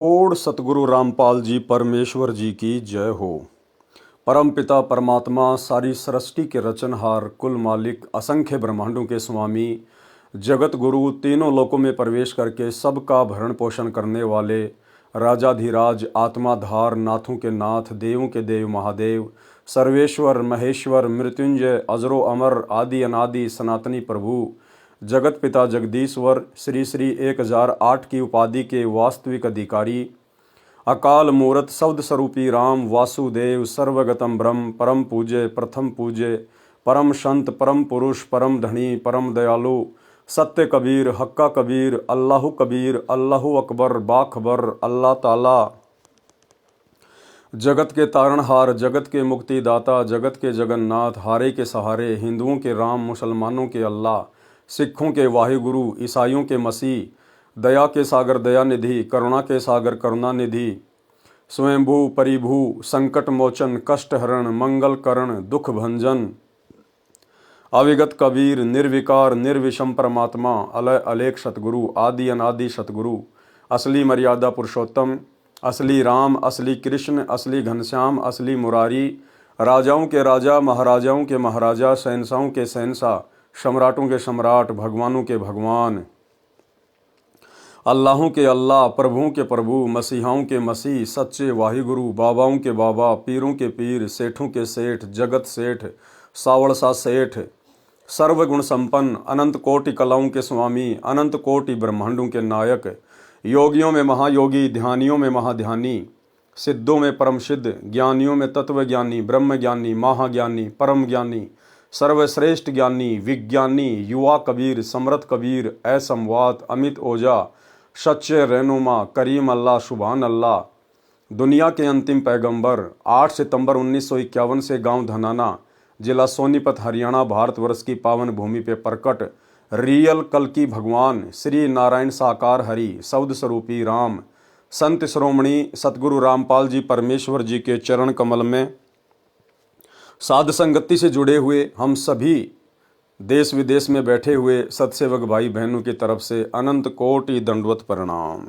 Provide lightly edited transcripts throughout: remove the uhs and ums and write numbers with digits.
Odd सतगुरु रामपाल जी परमेश्वर जी की जय हो। परम पिता परमात्मा सारी सृष्टि के रचनहार कुल मालिक असंख्य ब्रह्मांडों के स्वामी जगत गुरु तीनों लोकों में प्रवेश करके सबका भरण पोषण करने वाले राजाधिराज आत्माधार नाथों के नाथ देवों के देव महादेव सर्वेश्वर महेश्वर मृत्युंजय अजरो अमर आदि अनादि सनातनी प्रभु जगत पिता जगदीश्वर श्री श्री 1008 की उपाधि के वास्तविक अधिकारी अकाल मूर्त शब्द स्वरूपी राम वासुदेव सर्वगतम ब्रह्म परम पूज्य प्रथम पूज्य परम संत परम पुरुष परम धनी परम दयालु सत्य कबीर हक्का कबीर अल्लाहु अकबर बाखबर अल्लाह ताला जगत के तारणहार जगत के मुक्तिदाता जगत के जगन्नाथ हारे के सहारे हिंदुओं के राम मुसलमानों के अल्लाह सिखों के वाहिगुरु ईसाइयों के मसीह दया के सागर दयानिधि करुणा के सागर करुणानिधि स्वयंभू परिभू संकट मोचन कष्ट हरण मंगल करण दुख भंजन अविगत कबीर निर्विकार निर्विषम परमात्मा अलय अलेख सतगुरु आदि अनादि सतगुरु असली मर्यादा पुरुषोत्तम असली राम असली कृष्ण असली घनश्याम असली मुरारी राजाओं के राजा महाराजाओं के महाराजा शहंशाहों के शहंशाह सम्राटों के सम्राट भगवानों के भगवान अल्लाहों के अल्लाह प्रभुओं के प्रभु मसीहाओं के मसीह सच्चे वाहिगुरु बाबाओं के बाबा पीरों के पीर सेठों के सेठ जगत सेठ सावड़सा सेठ सर्वगुण संपन्न अनंत कोटि कलाओं के स्वामी अनंत कोटि ब्रह्मांडों के नायक योगियों में महायोगी ध्यानियों में महाध्यानी सिद्धों में परम सिद्ध ज्ञानियों में तत्वज्ञानी ब्रह्म ज्ञानी महाज्ञानी परम ज्ञानी सर्वश्रेष्ठ ज्ञानी विज्ञानी युवा कबीर समृत कबीर असमवात अमित ओझा सच्चे रहनुमा करीम अल्लाह सुभान अल्लाह दुनिया के अंतिम पैगंबर 8 सितंबर 1951 से गांव धनाना जिला सोनीपत हरियाणा भारतवर्ष की पावन भूमि पे प्रकट रियल कल की भगवान श्री नारायण साकार हरि शब्द स्वरूपी राम संत श्रोमणी सतगुरु रामपाल जी परमेश्वर जी के चरण कमल में साध संगति से जुड़े हुए हम सभी देश विदेश में बैठे हुए सत्सेवक भाई बहनों की तरफ से अनंत कोटि दंडवत प्रणाम।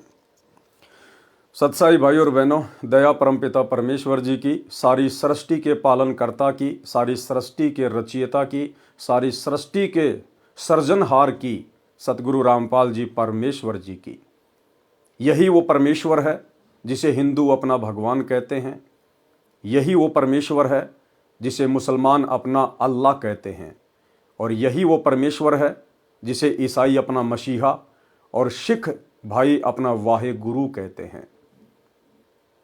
सत्साई भाई और बहनों, दया परमपिता परमेश्वर जी की, सारी सृष्टि के पालनकर्ता की, सारी सृष्टि के रचयिता की, सारी सृष्टि के सृजनहार की सतगुरु रामपाल जी परमेश्वर जी की, यही वो परमेश्वर है जिसे हिंदू अपना भगवान कहते हैं। यही वो परमेश्वर है जिसे मुसलमान अपना अल्लाह कहते हैं। और यही वो परमेश्वर है जिसे ईसाई अपना मसीहा और सिख भाई अपना वाहे गुरु कहते हैं।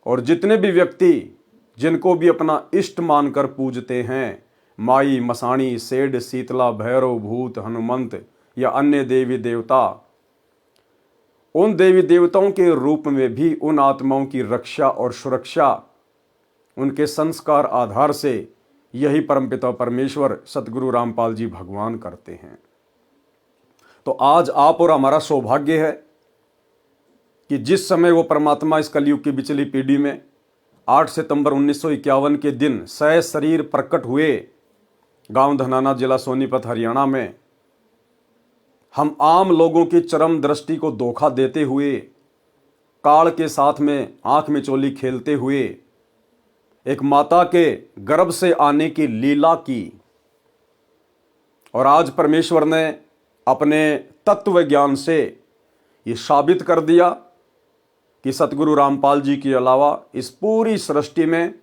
और जितने भी व्यक्ति जिनको भी अपना इष्ट मानकर पूजते हैं, माई मसाणी सेठ शीतला भैरव भूत हनुमंत या अन्य देवी देवता, उन देवी देवताओं के रूप में भी उन आत्माओं की रक्षा और सुरक्षा उनके संस्कार आधार से यही परमपिता परमेश्वर सतगुरु रामपाल जी भगवान करते हैं। तो आज आप और हमारा सौभाग्य है कि जिस समय वो परमात्मा इस कलयुग की बिचली पीढ़ी में 8 सितंबर 1951 के दिन सह शरीर प्रकट हुए गांव धनाना जिला सोनीपत हरियाणा में, हम आम लोगों की चरम दृष्टि को धोखा देते हुए, काल के साथ में आंख में चोली खेलते हुए एक माता के गर्भ से आने की लीला की। और आज परमेश्वर ने अपने तत्व ज्ञान से ये साबित कर दिया कि सतगुरु रामपाल जी के अलावा इस पूरी सृष्टि में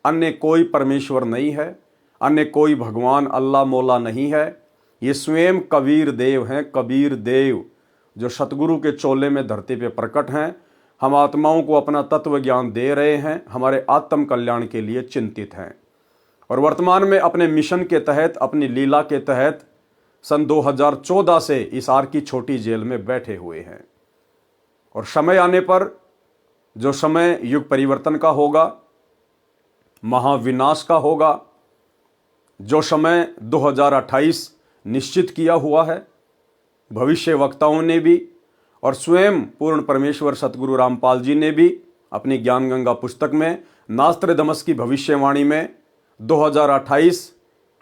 अन्य कोई परमेश्वर नहीं है, अन्य कोई भगवान अल्लाह मौला नहीं है। ये स्वयं कबीर देव हैं, कबीर देव जो सतगुरु के चोले में धरती पे प्रकट हैं। हम आत्माओं को अपना तत्व ज्ञान दे रहे हैं, हमारे आत्म कल्याण के लिए चिंतित हैं। और वर्तमान में अपने मिशन के तहत, अपनी लीला के तहत सन 2014 से हिसार की छोटी जेल में बैठे हुए हैं। और समय आने पर, जो समय युग परिवर्तन का होगा, महाविनाश का होगा, जो समय 2028 निश्चित किया हुआ है भविष्य वक्ताओं ने भी और स्वयं पूर्ण परमेश्वर सतगुरु रामपाल जी ने भी अपनी ज्ञान गंगा पुस्तक में नास्त्रदमस की भविष्यवाणी में 2028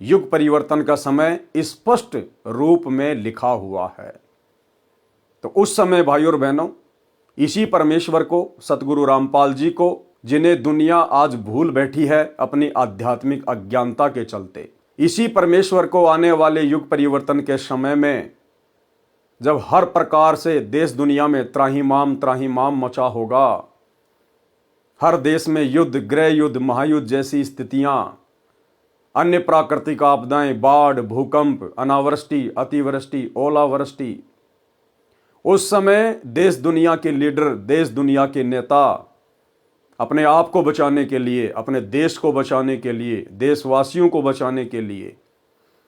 युग परिवर्तन का समय स्पष्ट रूप में लिखा हुआ है। तो उस समय भाई और बहनों, इसी परमेश्वर को, सतगुरु रामपाल जी को, जिन्हें दुनिया आज भूल बैठी है अपनी आध्यात्मिक अज्ञानता के चलते, इसी परमेश्वर को आने वाले युग परिवर्तन के समय में, जब हर प्रकार से देश दुनिया में त्राहिमाम मचा होगा, हर देश में युद्ध, गृह युद्ध, महायुद्ध जैसी स्थितियां, अन्य प्राकृतिक आपदाएं, बाढ़, भूकंप, अनावृष्टि, अतिवृष्टि, ओलावृष्टि, उस समय देश दुनिया के लीडर, देश दुनिया के नेता अपने आप को बचाने के लिए, अपने देश को बचाने के लिए, देशवासियों को बचाने के लिए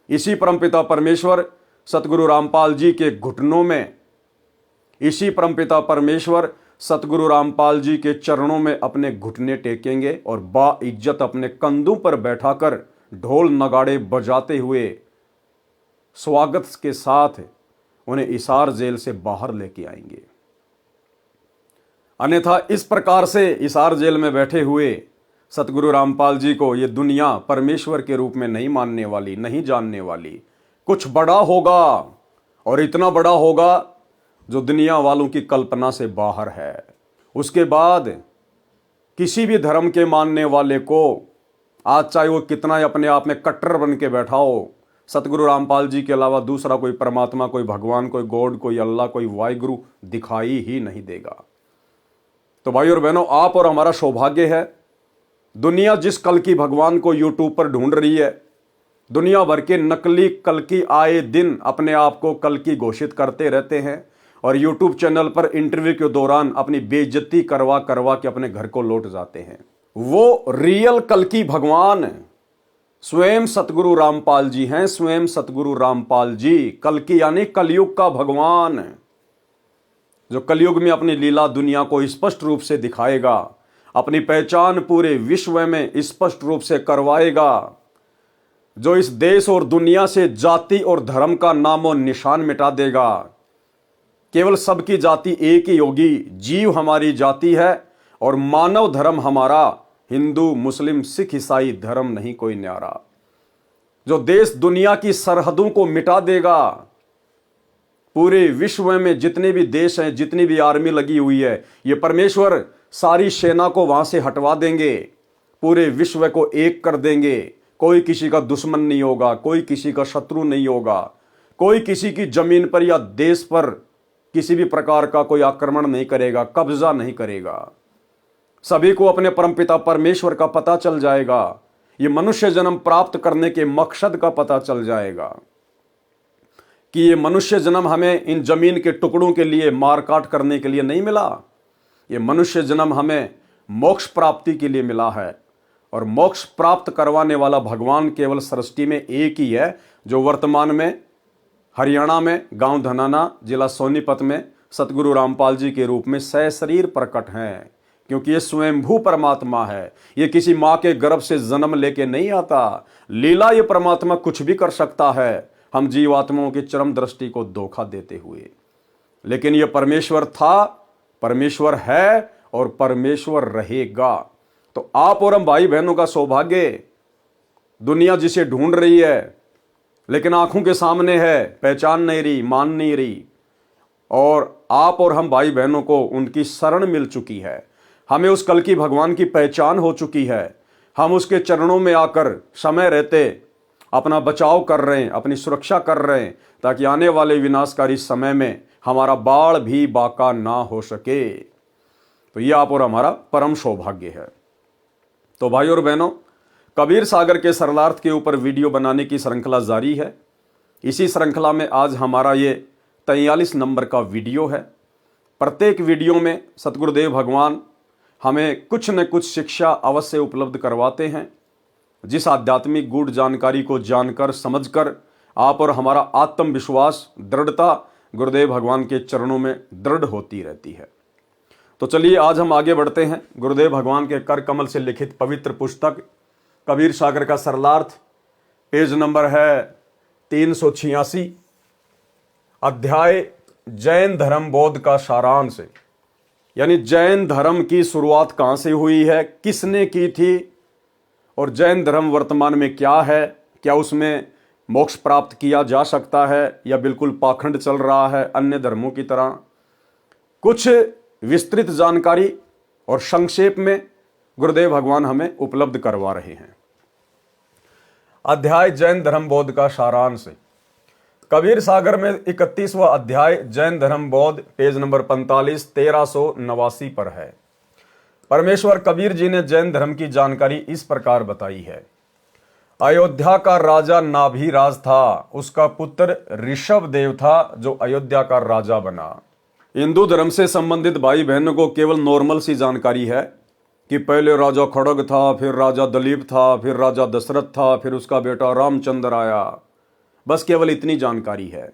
इसी परमपिता परमेश्वर सतगुरु रामपाल जी के घुटनों में, इसी परमपिता परमेश्वर सतगुरु रामपाल जी के चरणों में अपने घुटने टेकेंगे और बाइज्जत अपने कंधों पर बैठाकर ढोल नगाड़े बजाते हुए स्वागत के साथ उन्हें हिसार जेल से बाहर लेके आएंगे। अन्यथा इस प्रकार से हिसार जेल में बैठे हुए सतगुरु रामपाल जी को ये दुनिया परमेश्वर के रूप में नहीं मानने वाली, नहीं जानने वाली। कुछ बड़ा होगा और इतना बड़ा होगा जो दुनिया वालों की कल्पना से बाहर है। उसके बाद किसी भी धर्म के मानने वाले को, आज चाहे वो कितना ही अपने आप में कट्टर बन के बैठा हो, सतगुरु रामपाल जी के अलावा दूसरा कोई परमात्मा, कोई भगवान, कोई गॉड, कोई अल्लाह, कोई वाहिगुरु दिखाई ही नहीं देगा। तो भाई और बहनों, आप और हमारा सौभाग्य है, दुनिया जिस कल की भगवान को यूट्यूब पर ढूंढ रही है, दुनिया भर के नकली कल की आए दिन अपने आप को कल की घोषित करते रहते हैं और यूट्यूब चैनल पर इंटरव्यू के दौरान अपनी बेइज्जती करवा करवा के अपने घर को लौट जाते हैं। वो रियल कल की भगवान स्वयं सतगुरु रामपाल जी हैं, स्वयं सतगुरु रामपाल जी, कल की यानी कलयुग का भगवान, जो कलयुग में अपनी लीला दुनिया को स्पष्ट रूप से दिखाएगा, अपनी पहचान पूरे विश्व में स्पष्ट रूप से करवाएगा, जो इस देश और दुनिया से जाति और धर्म का नामो निशान मिटा देगा। केवल सबकी जाति एक ही होगी, जीव हमारी जाति है और मानव धर्म हमारा हिंदू, मुस्लिम, सिख, ईसाई धर्म नहीं कोई न्यारा, जो देश दुनिया की सरहदों को मिटा देगा। पूरे विश्व में जितने भी देश हैं, जितनी भी आर्मी लगी हुई है, ये परमेश्वर सारी सेना को वहां से हटवा देंगे, पूरे विश्व को एक कर देंगे। कोई किसी का दुश्मन नहीं होगा, कोई किसी का शत्रु नहीं होगा, कोई किसी की जमीन पर या देश पर किसी भी प्रकार का कोई आक्रमण नहीं करेगा, कब्जा नहीं करेगा। सभी को अपने परमपिता परमेश्वर का पता चल जाएगा, ये मनुष्य जन्म प्राप्त करने के मकसद का पता चल जाएगा कि ये मनुष्य जन्म हमें इन जमीन के टुकड़ों के लिए मार काट करने के लिए नहीं मिला, ये मनुष्य जन्म हमें मोक्ष प्राप्ति के लिए मिला है। और मोक्ष प्राप्त करवाने वाला भगवान केवल सृष्टि में एक ही है, जो वर्तमान में हरियाणा में गांव धनाना, जिला सोनीपत में सतगुरु रामपाल जी के रूप में सशरीर प्रकट हैं। क्योंकि ये स्वयंभू परमात्मा है, ये किसी माँ के गर्भ से जन्म लेके नहीं आता। लीला ये परमात्मा कुछ भी कर सकता है, हम जीवात्माओं की चरम दृष्टि को धोखा देते हुए। लेकिन ये परमेश्वर था, परमेश्वर है और परमेश्वर रहेगा। तो आप और हम भाई बहनों का सौभाग्य, दुनिया जिसे ढूंढ रही है लेकिन आंखों के सामने है, पहचान नहीं रही, मान नहीं रही, और आप और हम भाई बहनों को उनकी शरण मिल चुकी है। हमें उस कल की भगवान की पहचान हो चुकी है। हम उसके चरणों में आकर समय रहते अपना बचाव कर रहे हैं, अपनी सुरक्षा कर रहे हैं, ताकि आने वाले विनाशकारी समय में हमारा बाढ़ भी बाका ना हो सके। तो ये आप और हमारा परम सौभाग्य है। तो भाई और बहनों, कबीर सागर के सरलार्थ के ऊपर वीडियो बनाने की श्रृंखला जारी है। इसी श्रृंखला में आज हमारा ये 43 नंबर का वीडियो है। प्रत्येक वीडियो में सतगुरुदेव भगवान हमें कुछ न कुछ शिक्षा अवश्य उपलब्ध करवाते हैं, जिस आध्यात्मिक गूढ़ जानकारी को जानकर समझकर आप और हमारा आत्मविश्वास, दृढ़ता गुरुदेव भगवान के चरणों में दृढ़ होती रहती है। तो चलिए आज हम आगे बढ़ते हैं। गुरुदेव भगवान के कर कमल से लिखित पवित्र पुस्तक कबीर सागर का सरलार्थ, पेज नंबर है 386, अध्याय जैन धर्म बोध का सारांश। यानी जैन धर्म की शुरुआत कहाँ से हुई है, किसने की थी, और जैन धर्म वर्तमान में क्या है, क्या उसमें मोक्ष प्राप्त किया जा सकता है या बिल्कुल पाखंड चल रहा है अन्य धर्मों की तरह। कुछ विस्तृत जानकारी और संक्षेप में गुरुदेव भगवान हमें उपलब्ध करवा रहे हैं। अध्याय जैन धर्म बौद्ध का सारांश। कबीर सागर में 31वां अध्याय जैन धर्म बौद्ध, पेज नंबर 45, 1389 पर है। परमेश्वर कबीर जी ने जैन धर्म की जानकारी इस प्रकार बताई है। अयोध्या का राजा नाभिराज था, उसका पुत्र ऋषभ देव था जो अयोध्या का राजा बना। हिंदू धर्म से संबंधित भाई बहनों को केवल नॉर्मल सी जानकारी है कि पहले राजा खड़ग था, फिर राजा दलीप था, फिर राजा दशरथ था, फिर उसका बेटा रामचंद्र आया। बस केवल इतनी जानकारी है।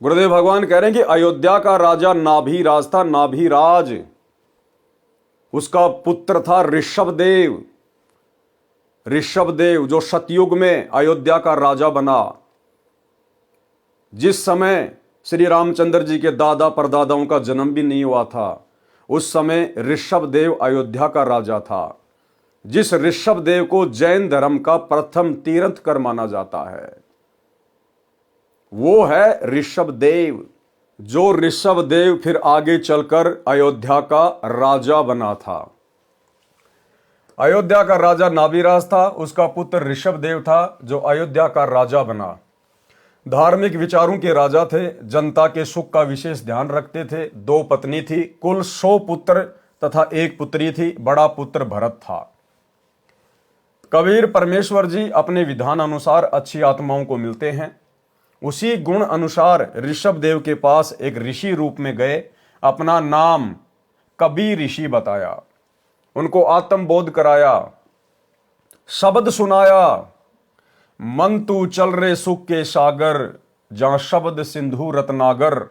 गुरुदेव भगवान कह रहे हैं कि अयोध्या का राजा नाभिराज था। नाभिराज, उसका पुत्र था ऋषभदेव। ऋषभदेव जो सतयुग में अयोध्या का राजा बना। जिस समय श्री रामचंद्र जी के दादा परदादाओं का जन्म भी नहीं हुआ था, उस समय ऋषभदेव अयोध्या का राजा था। जिस ऋषभदेव को जैन धर्म का प्रथम तीर्थंकर माना जाता है, वो है ऋषभदेव। जो ऋषभदेव फिर आगे चलकर अयोध्या का राजा बना था। अयोध्या का राजा नाभिराज था, उसका पुत्र ऋषभदेव था जो अयोध्या का राजा बना। धार्मिक विचारों के राजा थे, जनता के सुख का विशेष ध्यान रखते थे। 2 पत्नी थी, कुल 100 पुत्र तथा 1 पुत्री थी। बड़ा पुत्र भरत था। कबीर परमेश्वर जी अपने विधान अनुसार अच्छी आत्माओं को मिलते हैं। उसी गुण अनुसार ऋषभदेव के पास एक ऋषि रूप में गए, अपना नाम कबीर ऋषि बताया, उनको आत्मबोध कराया, शब्द सुनाया। मन तू चल रे सुख के सागर, जहां शब्द सिंधु रत्नागर,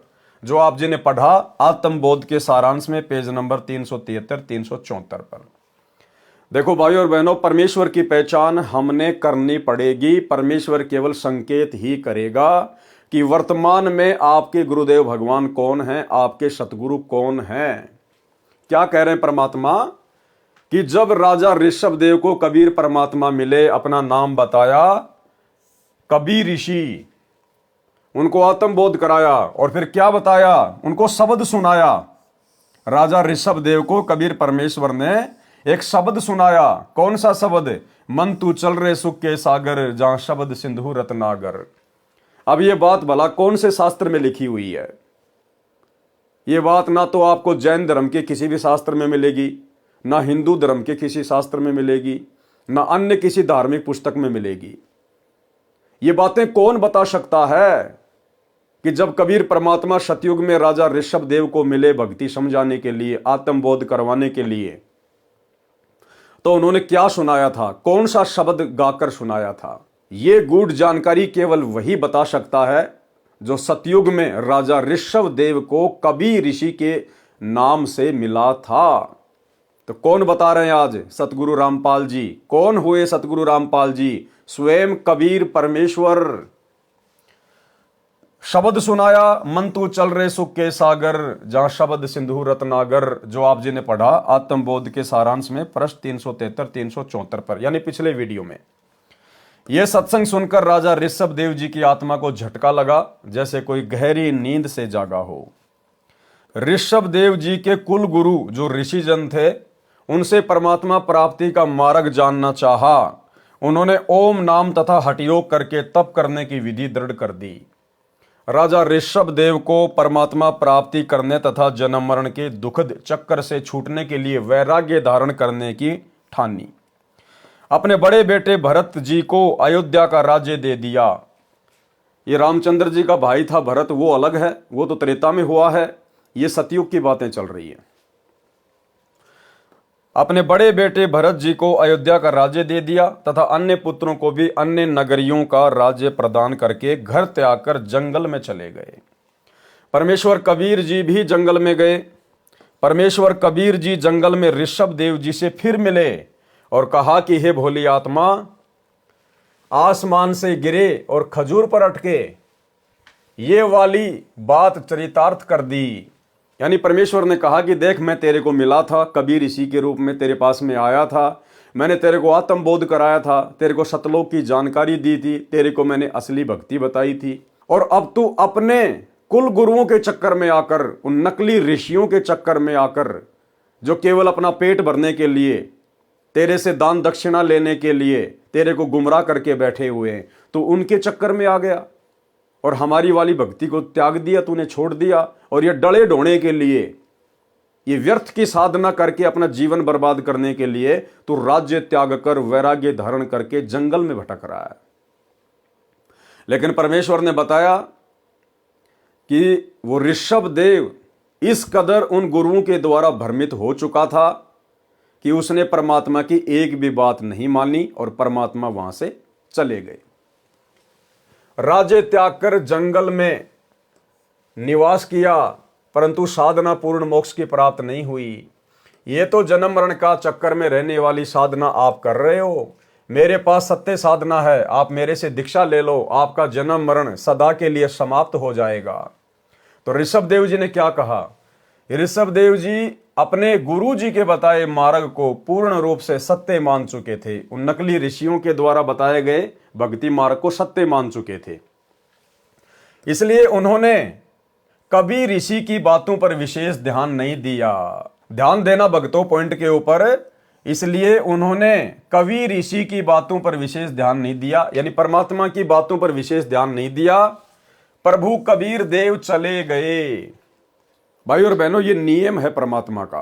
जो आप जी ने पढ़ा आत्मबोध के सारांश में, पेज नंबर 373, 374 पर। देखो भाइयों और बहनों, परमेश्वर की पहचान हमने करनी पड़ेगी। परमेश्वर केवल संकेत ही करेगा कि वर्तमान में आपके गुरुदेव भगवान कौन हैं, आपके सतगुरु कौन हैं। क्या कह रहे हैं परमात्मा कि जब राजा ऋषभदेव को कबीर परमात्मा मिले, अपना नाम बताया कबीर ऋषि, उनको आत्मबोध कराया और फिर क्या बताया, उनको शब्द सुनाया। राजा ऋषभदेव को कबीर परमेश्वर ने एक शब्द सुनाया। कौन सा शब्द? मन तू चल रे सुख के सागर, जहां शब्द सिंधु रत्नागर। अब ये बात भला कौन से शास्त्र में लिखी हुई है? ये बात ना तो आपको जैन धर्म के किसी भी शास्त्र में मिलेगी, ना हिंदू धर्म के किसी शास्त्र में मिलेगी, ना अन्य किसी धार्मिक पुस्तक में मिलेगी। ये बातें कौन बता सकता है कि जब कबीर परमात्मा सतयुग में राजा ऋषभदेव को मिले भक्ति समझाने के लिए, आत्मबोध करवाने के लिए, तो उन्होंने क्या सुनाया था, कौन सा शब्द गाकर सुनाया था? ये गूढ़ जानकारी केवल वही बता सकता है जो सतयुग में राजा ऋषभदेव को कबीर ऋषि के नाम से मिला था। तो कौन बता रहे हैं आज? सतगुरु रामपाल जी। कौन हुए सतगुरु रामपाल जी? स्वयं कबीर परमेश्वर। शब्द सुनाया, मन तू चल रे सुख के सागर, जहां शब्द सिंधु रत्नागर, जो आप जी ने पढ़ा आत्मबोध के सारांश में, पृष्ठ 373, 374 पर, यानी पिछले वीडियो में। यह सत्संग सुनकर राजा ऋषभदेव जी की आत्मा को झटका लगा, जैसे कोई गहरी नींद से जागा हो। ऋषभदेव जी के कुल गुरु जो ऋषिजन थे, उनसे परमात्मा प्राप्ति का मार्ग जानना चाहा। उन्होंने ओम नाम तथा हठयोग करके तप करने की विधि दृढ़ कर दी। राजा ऋषभदेव को परमात्मा प्राप्ति करने तथा जन्म मरण के दुखद चक्कर से छूटने के लिए वैराग्य धारण करने की ठानी। अपने बड़े बेटे भरत जी को अयोध्या का राज्य दे दिया। ये रामचंद्र जी का भाई था भरत, वो अलग है, वो तो त्रेता में हुआ है। ये सतयुग की बातें चल रही है। अपने बड़े बेटे भरत जी को अयोध्या का राज्य दे दिया तथा अन्य पुत्रों को भी अन्य नगरियों का राज्य प्रदान करके घर त्याग कर जंगल में चले गए। परमेश्वर कबीर जी भी जंगल में गए। परमेश्वर कबीर जी जंगल में ऋषभदेव जी से फिर मिले और कहा कि हे भोली आत्मा, आसमान से गिरे और खजूर पर अटके, ये वाली बात चरितार्थ कर दी। यानी परमेश्वर ने कहा कि देख, मैं तेरे को मिला था, कबीर ऋषि के रूप में तेरे पास में आया था, मैंने तेरे को आत्मबोध कराया था, तेरे को सतलोक की जानकारी दी थी, तेरे को मैंने असली भक्ति बताई थी, और अब तू अपने कुल गुरुओं के चक्कर में आकर, उन नकली ऋषियों के चक्कर में आकर, जो केवल अपना पेट भरने के लिए, तेरे से दान दक्षिणा लेने के लिए तेरे को गुमराह करके बैठे हुए हैं, तो उनके चक्कर में आ गया और हमारी वाली भक्ति को त्याग दिया, तूने छोड़ दिया। और ये डले ढोने के लिए, ये व्यर्थ की साधना करके अपना जीवन बर्बाद करने के लिए तू राज्य त्याग कर वैराग्य धारण करके जंगल में भटक रहा है। लेकिन परमेश्वर ने बताया कि वो ऋषभ देव इस कदर उन गुरुओं के द्वारा भ्रमित हो चुका था कि उसने परमात्मा की एक भी बात नहीं मानी और परमात्मा वहां से चले गए। राज्य त्याग कर जंगल में निवास किया, परंतु साधना पूर्ण मोक्ष की प्राप्त नहीं हुई। ये तो जन्म मरण का चक्कर में रहने वाली साधना आप कर रहे हो। मेरे पास सत्य साधना है, आप मेरे से दीक्षा ले लो, आपका जन्म मरण सदा के लिए समाप्त हो जाएगा। तो ऋषभ देव जी ने क्या कहा? ऋषभ देव जी अपने गुरु जी के बताए मार्ग को पूर्ण रूप से सत्य मान चुके थे। उन नकली ऋषियों के द्वारा बताए गए भक्ति मार्ग को सत्य मान चुके थे। इसलिए उन्होंने कभी ऋषि की बातों पर विशेष ध्यान नहीं दिया। ध्यान देना भक्तों पॉइंट के ऊपर, इसलिए उन्होंने कभी ऋषि की बातों पर विशेष ध्यान नहीं दिया, यानी परमात्मा की बातों पर विशेष ध्यान नहीं दिया। प्रभु कबीर देव चले गए। भाई और बहनों, ये नियम है परमात्मा का,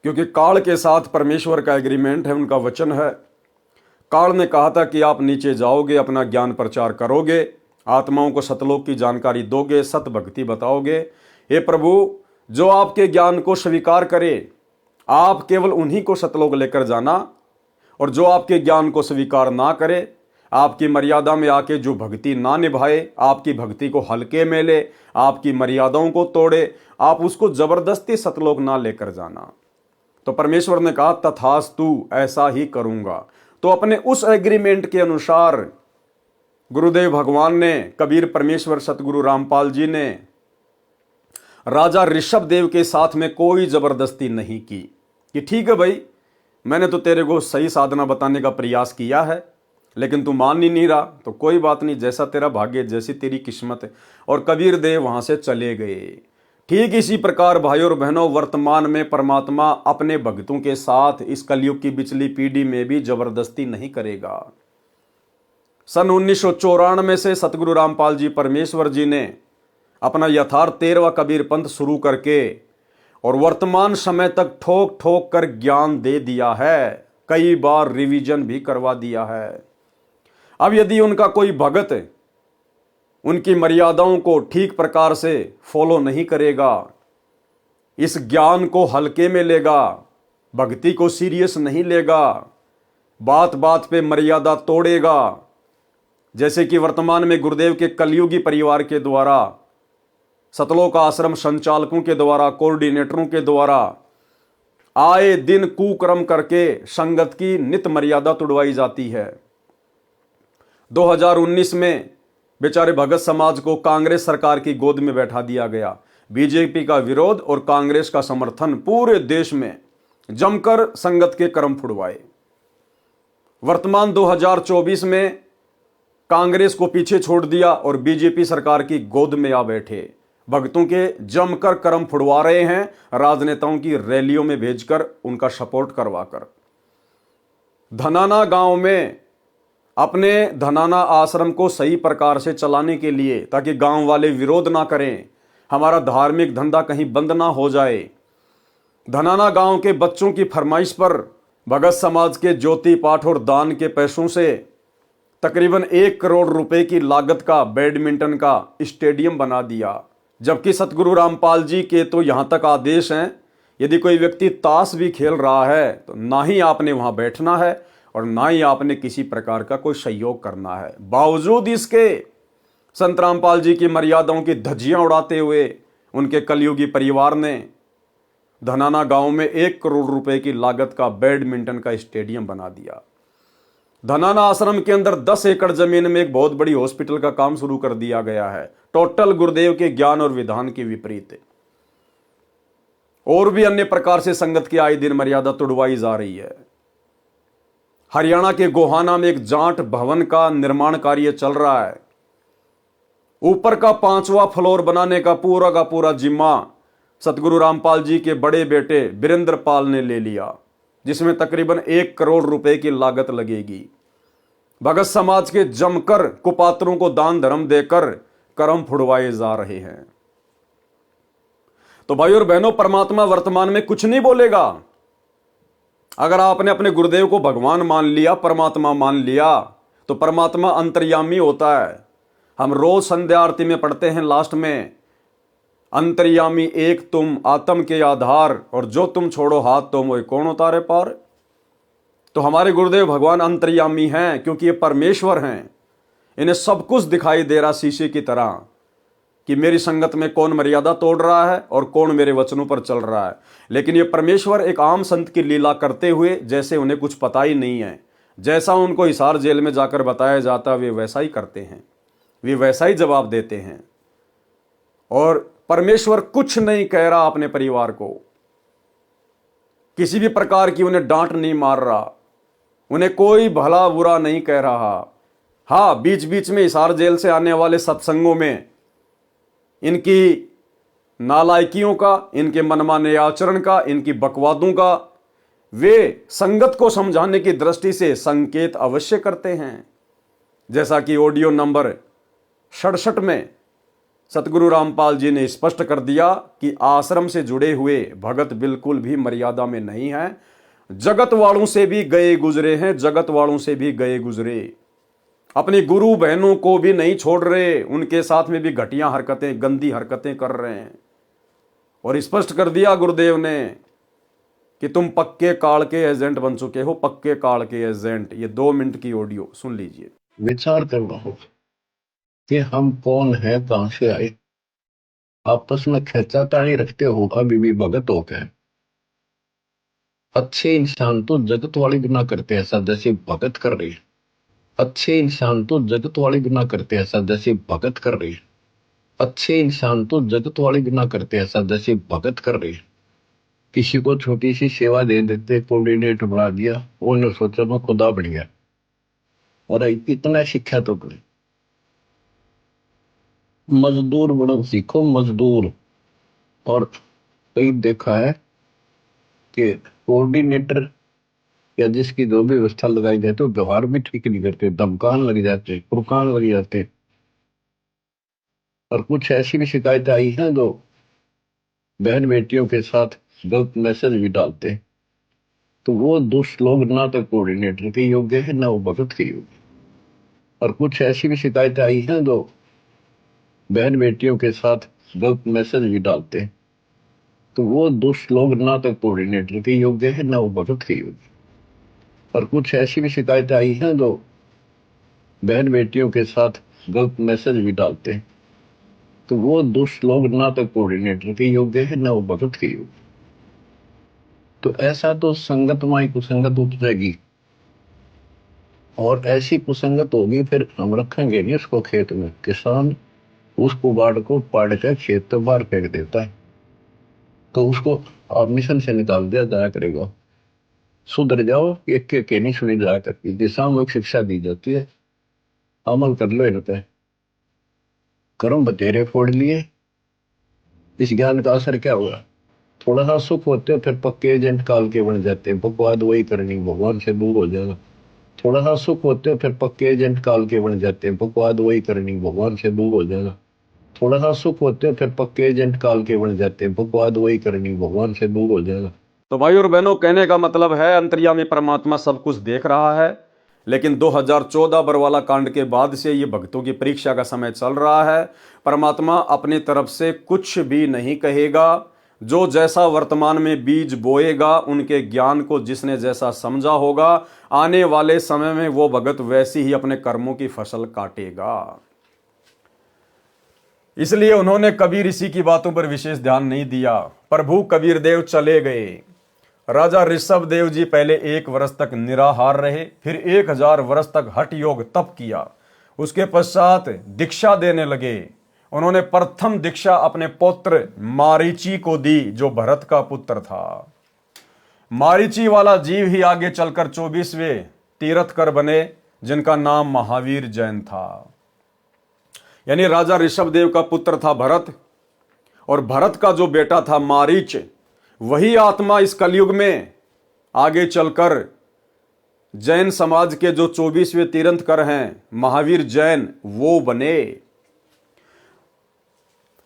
क्योंकि काल के साथ परमेश्वर का एग्रीमेंट है, उनका वचन है। काल ने कहा था कि आप नीचे जाओगे, अपना ज्ञान प्रचार करोगे, आत्माओं को सतलोक की जानकारी दोगे, सत भक्ति बताओगे। हे प्रभु, जो आपके ज्ञान को स्वीकार करे, आप केवल उन्हीं को सतलोक लेकर जाना, और जो आपके ज्ञान को स्वीकार ना करे, आपकी मर्यादा में आके जो भक्ति ना निभाए, आपकी भक्ति को हल्के में ले, आपकी मर्यादाओं को तोड़े, आप उसको जबरदस्ती सतलोक ना लेकर जाना। तो परमेश्वर ने कहा तथास्तु, ऐसा ही करूंगा। तो अपने उस एग्रीमेंट के अनुसार गुरुदेव भगवान ने, कबीर परमेश्वर सतगुरु रामपाल जी ने राजा ऋषभ देव के साथ में कोई जबरदस्ती नहीं की कि ठीक है भाई, मैंने तो तेरे को सही साधना बताने का प्रयास किया है, लेकिन तू मान ही नहीं रहा, तो कोई बात नहीं, जैसा तेरा भाग्य, जैसी तेरी किस्मत है। और कबीर देव वहां से चले गए। ठीक इसी प्रकार भाइयों और बहनों, वर्तमान में परमात्मा अपने भक्तों के साथ इस कलयुग की पिछली पीढ़ी में भी जबरदस्ती नहीं करेगा। सन 1994 से सतगुरु रामपाल जी परमेश्वर जी ने अपना यथार्थ 13वां कबीर पंथ शुरू करके और वर्तमान समय तक ठोक ठोक कर ज्ञान दे दिया है, कई बार रिवीजन भी करवा दिया है। अब यदि उनका कोई भगत उनकी मर्यादाओं को ठीक प्रकार से फॉलो नहीं करेगा, इस ज्ञान को हल्के में लेगा, भक्ति को सीरियस नहीं लेगा, बात बात पे मर्यादा तोड़ेगा, जैसे कि वर्तमान में गुरुदेव के कलयुगी परिवार के द्वारा, सतलोक आश्रम संचालकों के द्वारा, कोऑर्डिनेटरों के द्वारा आए दिन कुकर्म करके संगत की नित मर्यादा तोड़वाई जाती है। 2019 में बेचारे भगत समाज को कांग्रेस सरकार की गोद में बैठा दिया गया। बीजेपी का विरोध और कांग्रेस का समर्थन पूरे देश में जमकर संगत के कर्म फुड़वाए। वर्तमान 2024 में कांग्रेस को पीछे छोड़ दिया और बीजेपी सरकार की गोद में आ बैठे। भक्तों के जमकर कर्म फुड़वा रहे हैं, राजनेताओं की रैलियों में भेजकर उनका सपोर्ट करवाकर। धनाना गांव में अपने धनाना आश्रम को सही प्रकार से चलाने के लिए, ताकि गांव वाले विरोध ना करें, हमारा धार्मिक धंधा कहीं बंद ना हो जाए, धनाना गांव के बच्चों की फरमाइश पर भगत समाज के ज्योति पाठ और दान के पैसों से तकरीबन 1 करोड़ रुपए की लागत का बैडमिंटन का स्टेडियम बना दिया। जबकि सतगुरु रामपाल जी के तो यहां तक आदेश हैं, यदि कोई व्यक्ति ताश भी खेल रहा है तो ना ही आपने वहां बैठना है और ना ही आपने किसी प्रकार का कोई सहयोग करना है। बावजूद इसके संत रामपाल जी की मर्यादाओं की धज्जियां उड़ाते हुए उनके कलयुगी परिवार ने धनाना गांव में 1 करोड़ रुपए की लागत का बैडमिंटन का स्टेडियम बना दिया। धनाना आश्रम के अंदर 10 एकड़ जमीन में एक बहुत बड़ी हॉस्पिटल का काम शुरू कर दिया गया है, टोटल गुरुदेव के ज्ञान और विधान के विपरीत। और भी अन्य प्रकार से संगत की आए दिन मर्यादा तोड़वाई जा रही है। हरियाणा के गोहाना में एक जाट भवन का निर्माण कार्य चल रहा है। ऊपर का 5वां फ्लोर बनाने का पूरा जिम्मा सतगुरु रामपाल जी के बड़े बेटे वीरेंद्र पाल ने ले लिया, जिसमें तकरीबन 1 करोड़ रुपए की लागत लगेगी। भगत समाज के जमकर कुपात्रों को दान धर्म देकर कर्म फुड़वाए जा रहे हैं। तो भाई और बहनों, परमात्मा वर्तमान में कुछ नहीं बोलेगा। अगर आपने अपने गुरुदेव को भगवान मान लिया, परमात्मा मान लिया, तो परमात्मा अंतर्यामी होता है। हम रोज संध्या आरती में पढ़ते हैं लास्ट में, अंतर्यामी एक तुम आत्म के आधार, और जो तुम छोड़ो हाथ तो मोए कौन उतारे पार। तो हमारे गुरुदेव भगवान अंतर्यामी हैं, क्योंकि ये परमेश्वर हैं। इन्हें सब कुछ दिखाई दे रहा शीशे की तरह कि मेरी संगत में कौन मर्यादा तोड़ रहा है और कौन मेरे वचनों पर चल रहा है। लेकिन ये परमेश्वर एक आम संत की लीला करते हुए जैसे उन्हें कुछ पता ही नहीं है, जैसा उनको हिसार जेल में जाकर बताया जाता वे वैसा ही करते हैं, वे वैसा ही जवाब देते हैं। और परमेश्वर कुछ नहीं कह रहा अपने परिवार को, किसी भी प्रकार की उन्हें डांट नहीं मार रहा, उन्हें कोई भला बुरा नहीं कह रहा। हाँ, बीच बीच में हिसार जेल से आने वाले सत्संगों में इनकी नालायकियों का, इनके मनमाने आचरण का, इनकी बकवादों का वे संगत को समझाने की दृष्टि से संकेत अवश्य करते हैं। जैसा कि ऑडियो नंबर 67 में सतगुरु रामपाल जी ने स्पष्ट कर दिया कि आश्रम से जुड़े हुए भगत बिल्कुल भी मर्यादा में नहीं है, जगत वालों से भी गए गुजरे हैं, जगत वालों से भी गए गुजरे, अपनी गुरु बहनों को भी नहीं छोड़ रहे, उनके साथ में भी घटिया हरकतें, गंदी हरकतें कर रहे हैं। और स्पष्ट कर दिया गुरुदेव ने कि तुम पक्के काल के एजेंट बन चुके हो, पक्के काल के एजेंट। ये 2 मिनट की ऑडियो सुन लीजिए। विचार करना हो कि हम कौन है, कहां से आए। आपस में खेचातानी रखते हो अभी भी भगत हो गए। अच्छे इंसान तो जगत वाली गुनाह करते हैं, ऐसा जैसे भगत कर रही है। अच्छे इंसान तो जगत वाली गुनाह करते हैं, ऐसा जैसे भगत कर रही है। अच्छे इंसान तो जगत वाली गुनाह करते हैं, ऐसा जैसे भगत कर रही है। किसी को छोटी सी सेवा दे देते, कोऑर्डिनेटर बना दिया, उन्होंने सोचा मैं खुदा बन गया। और इतना शिक्षा तो करें, मजदूर बनो सीखो, मजदूर। और कई देखा है कि कोऑर्डिनेटर या जिसकी जो भी व्यवस्था लगाई जाए तो व्यवहार भी ठीक नहीं करते, धमकान लग जाते, कुरकान लग जाते। और कुछ ऐसी भी शिकायतें आई हैं जो बहन बेटियों के साथ गलत मैसेज भी डालते हैं। तो वो दुष्ट लोग ना तो कोऑर्डिनेटर के योग्य है, ना वो भगत के योग्य। और कुछ ऐसी भी शिकायतें आई हैं जो बहन बेटियों के साथ गलत मैसेज भी डालते हैं। तो वो दुष्ट लोग ना तो कोऑर्डिनेटर के योग्य है, ना वो भगत के योग्य। और कुछ ऐसी भी शिकायतें आई हैं जो बहन बेटियों के साथ गलत मैसेज भी डालते हैं। तो वो दुष्ट लोग ना तो कोऑर्डिनेटर के योग्य है, ना वो भगत के योग्य। तो ऐसा तो संगत माई कुसंगत उतरेगी, और ऐसी कुसंगत होगी फिर हम रखेंगे नहीं उसको खेत में। किसान उस कुबाड़ को पाड़ कर खेत से बाहर फेंक देता है, तो उसको आप मिशन से निकाल दिया जाया करेगा। सुधर जाओ, एक के नहीं सुनी जाया करती, दिशा में शिक्षा दी जाती है, अमल कर लो इन पे। कर्म बतेरे फोड़ लिए, इस ज्ञान का असर क्या हुआ। थोड़ा सा सुख होते हो फिर पक्के एजेंट काल के बन जाते हैं, बकवाद वही करनी, भगवान से दूर हो जाएगा। थोड़ा सा सुख होते हो फिर पक्के एजेंट काल के बन जाते हैं, बकवाद वही करनी, भगवान से दूर हो जाएगा। थोड़ा सा सुख होते हो फिर पक्के एजेंट काल के बन जाते हैं, बकवाद वही करनी, भगवान से दूर हो जाएगा। तो भाई और बहनों, कहने का मतलब है अंतर्यामी परमात्मा सब कुछ देख रहा है, लेकिन 2014 बरवाला कांड के बाद से ये भक्तों की परीक्षा का समय चल रहा है। परमात्मा अपनी तरफ से कुछ भी नहीं कहेगा। जो जैसा वर्तमान में बीज बोएगा, उनके ज्ञान को जिसने जैसा समझा होगा, आने वाले समय में वो भगत वैसी ही अपने कर्मों की फसल काटेगा। इसलिए उन्होंने कबीर ऋषि की बातों पर विशेष ध्यान नहीं दिया। प्रभु कबीर देव चले गए। राजा ऋषभ देव जी पहले 1 वर्ष तक निराहार रहे, फिर 1000 वर्ष तक हठ योग तप किया। उसके पश्चात दीक्षा देने लगे। उन्होंने प्रथम दीक्षा अपने पुत्र मारीची को दी, जो भरत का पुत्र था। मारीची वाला जीव ही आगे चलकर 24वें तीर्थकर बने, जिनका नाम महावीर जैन था। यानी राजा ऋषभदेव का पुत्र था भरत, और भरत का जो बेटा था मारीच, वही आत्मा इस कलयुग में आगे चलकर जैन समाज के जो 24वें तीर्थंकर हैं महावीर जैन, वो बने।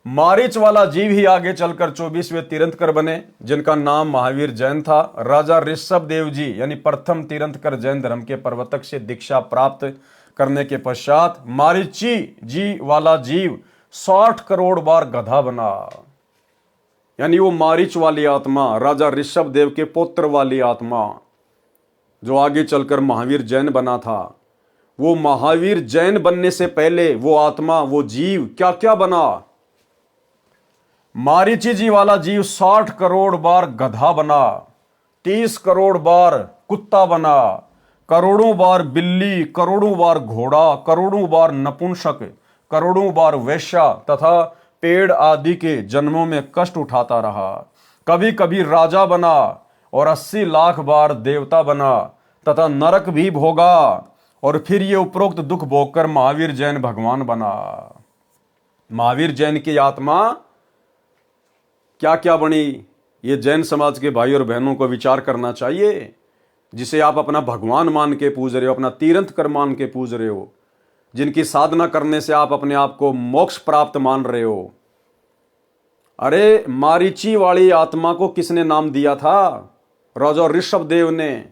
मारीच वाला जीव ही आगे चलकर 24वें तीर्थंकर बने, जिनका नाम महावीर जैन था। राजा ऋषभदेव जी यानी प्रथम तीर्थंकर जैन धर्म के प्रवर्तक से दीक्षा प्राप्त करने के पश्चात मारीची जी वाला जीव 60 करोड़ बार गधा बना। यानी वो मारीच वाली आत्मा, राजा ऋषभदेव के पुत्र वाली आत्मा, जो आगे चलकर महावीर जैन बना था, वो महावीर जैन बनने से पहले वो आत्मा, वो जीव क्या क्या बना। मारीची जी वाला जीव 60 करोड़ बार गधा बना, 30 करोड़ बार कुत्ता बना, करोड़ों बार बिल्ली, करोड़ों बार घोड़ा, करोड़ों बार नपुंसक, करोड़ों बार वैश्या तथा पेड़ आदि के जन्मों में कष्ट उठाता रहा। कभी कभी राजा बना और 80 लाख बार देवता बना तथा नरक भी भोगा, और फिर ये उपरोक्त दुख भोगकर महावीर जैन भगवान बना। महावीर जैन की आत्मा क्या क्या बनी, ये जैन समाज के भाई और बहनों को विचार करना चाहिए। जिसे आप अपना भगवान मान के पूज रहे हो, अपना तीर्थंकर मान के पूज रहे हो, जिनकी साधना करने से आप अपने आप को मोक्ष प्राप्त मान रहे हो। अरे मारीची वाली आत्मा को किसने नाम दिया था? राजा ऋषभदेव ने।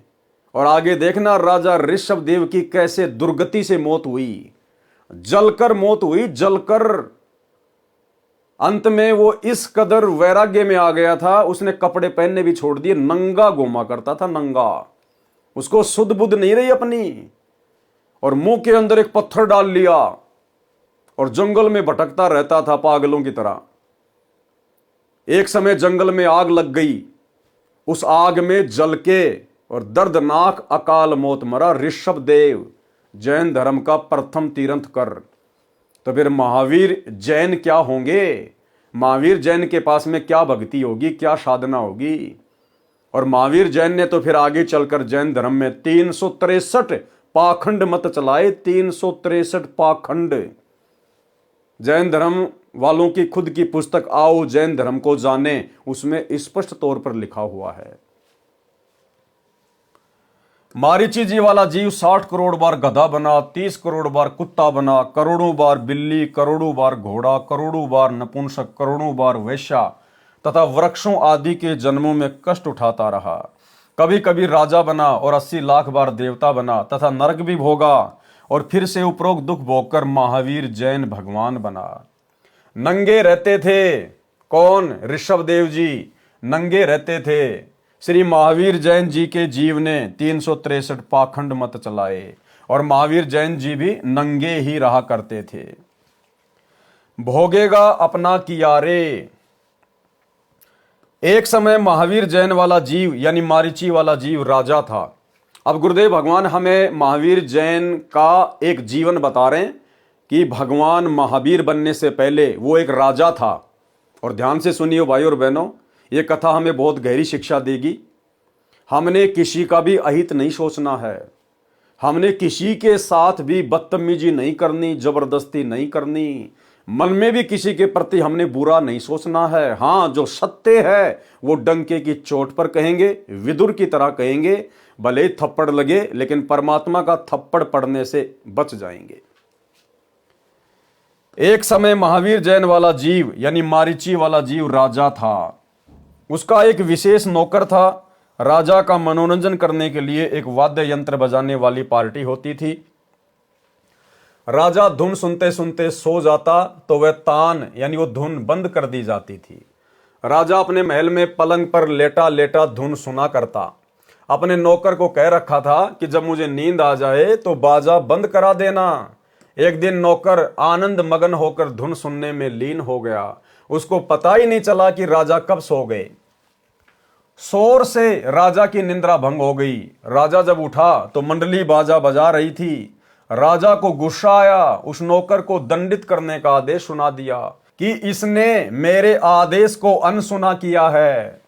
और आगे देखना राजा ऋषभदेव की कैसे दुर्गति से मौत हुई, जलकर मौत हुई, जलकर। अंत में वो इस कदर वैराग्य में आ गया था, उसने कपड़े पहनने भी छोड़ दिए, नंगा घूमा करता था, नंगा। उसको सुध बुध नहीं रही अपनी, और मुंह के अंदर एक पत्थर डाल लिया और जंगल में भटकता रहता था पागलों की तरह। एक समय जंगल में आग लग गई, उस आग में जल के और दर्दनाक अकाल मौत मरा ऋषभदेव, जैन धर्म का प्रथम तीर्थंकर। तो फिर महावीर जैन क्या होंगे? महावीर जैन के पास में क्या भक्ति होगी, क्या साधना होगी? और महावीर जैन ने तो फिर आगे चलकर जैन धर्म में 363 पाखंड मत चलाए, 363 पाखंड। जैन धर्म वालों की खुद की पुस्तक आओ जैन धर्म को जाने, उसमें स्पष्ट तौर पर लिखा हुआ है। मारीची जी वाला जीव 60 करोड़ बार गधा बना, 30 करोड़ बार कुत्ता बना, करोड़ों बार बिल्ली, करोड़ों बार घोड़ा, करोड़ों बार नपुंसक, करोड़ों बार वैश्या तथा वृक्षों आदि के जन्मों में कष्ट उठाता रहा। कभी कभी राजा बना और 80 लाख बार देवता बना तथा नरक भी भोगा, और फिर से उपरोक्त दुख भोगकर महावीर जैन भगवान बना। नंगे रहते थे कौन? ऋषभदेव जी नंगे रहते थे। श्री महावीर जैन जी के जीव ने 363 पाखंड मत चलाए, और महावीर जैन जी भी नंगे ही रहा करते थे। भोगेगा अपना किया रे। एक समय महावीर जैन वाला जीव यानी मारीची वाला जीव राजा था। अब गुरुदेव भगवान हमें महावीर जैन का एक जीवन बता रहे हैं कि भगवान महावीर बनने से पहले वो एक राजा था। और ध्यान से सुनिए भाई और बहनों, ये कथा हमें बहुत गहरी शिक्षा देगी। हमने किसी का भी अहित नहीं सोचना है, हमने किसी के साथ भी बदतमीजी नहीं करनी, जबरदस्ती नहीं करनी, मन में भी किसी के प्रति हमने बुरा नहीं सोचना है। हाँ, जो सत्य है वो डंके की चोट पर कहेंगे, विदुर की तरह कहेंगे, भले ही थप्पड़ लगे लेकिन परमात्मा का थप्पड़ पड़ने से बच जाएंगे। एक समय महावीर जैन वाला जीव यानी मारीची वाला जीव राजा था। उसका एक विशेष नौकर था। राजा का मनोरंजन करने के लिए एक वाद्य यंत्र बजाने वाली पार्टी होती थी। राजा धुन सुनते सुनते सो जाता तो वह तान यानी वो धुन बंद कर दी जाती थी। राजा अपने महल में पलंग पर लेटा लेटा धुन सुना करता। अपने नौकर को कह रखा था कि जब मुझे नींद आ जाए तो बाजा बंद करा देना। एक दिन नौकर आनंद मगन होकर धुन सुनने में लीन हो गया। उसको पता ही नहीं चला कि राजा कब सो गए। शोर से राजा की निंद्रा भंग हो गई। राजा जब उठा तो मंडली बाजा बजा रही थी। राजा को गुस्सा आया, उस नौकर को दंडित करने का आदेश सुना दिया कि इसने मेरे आदेश को अनसुना किया है,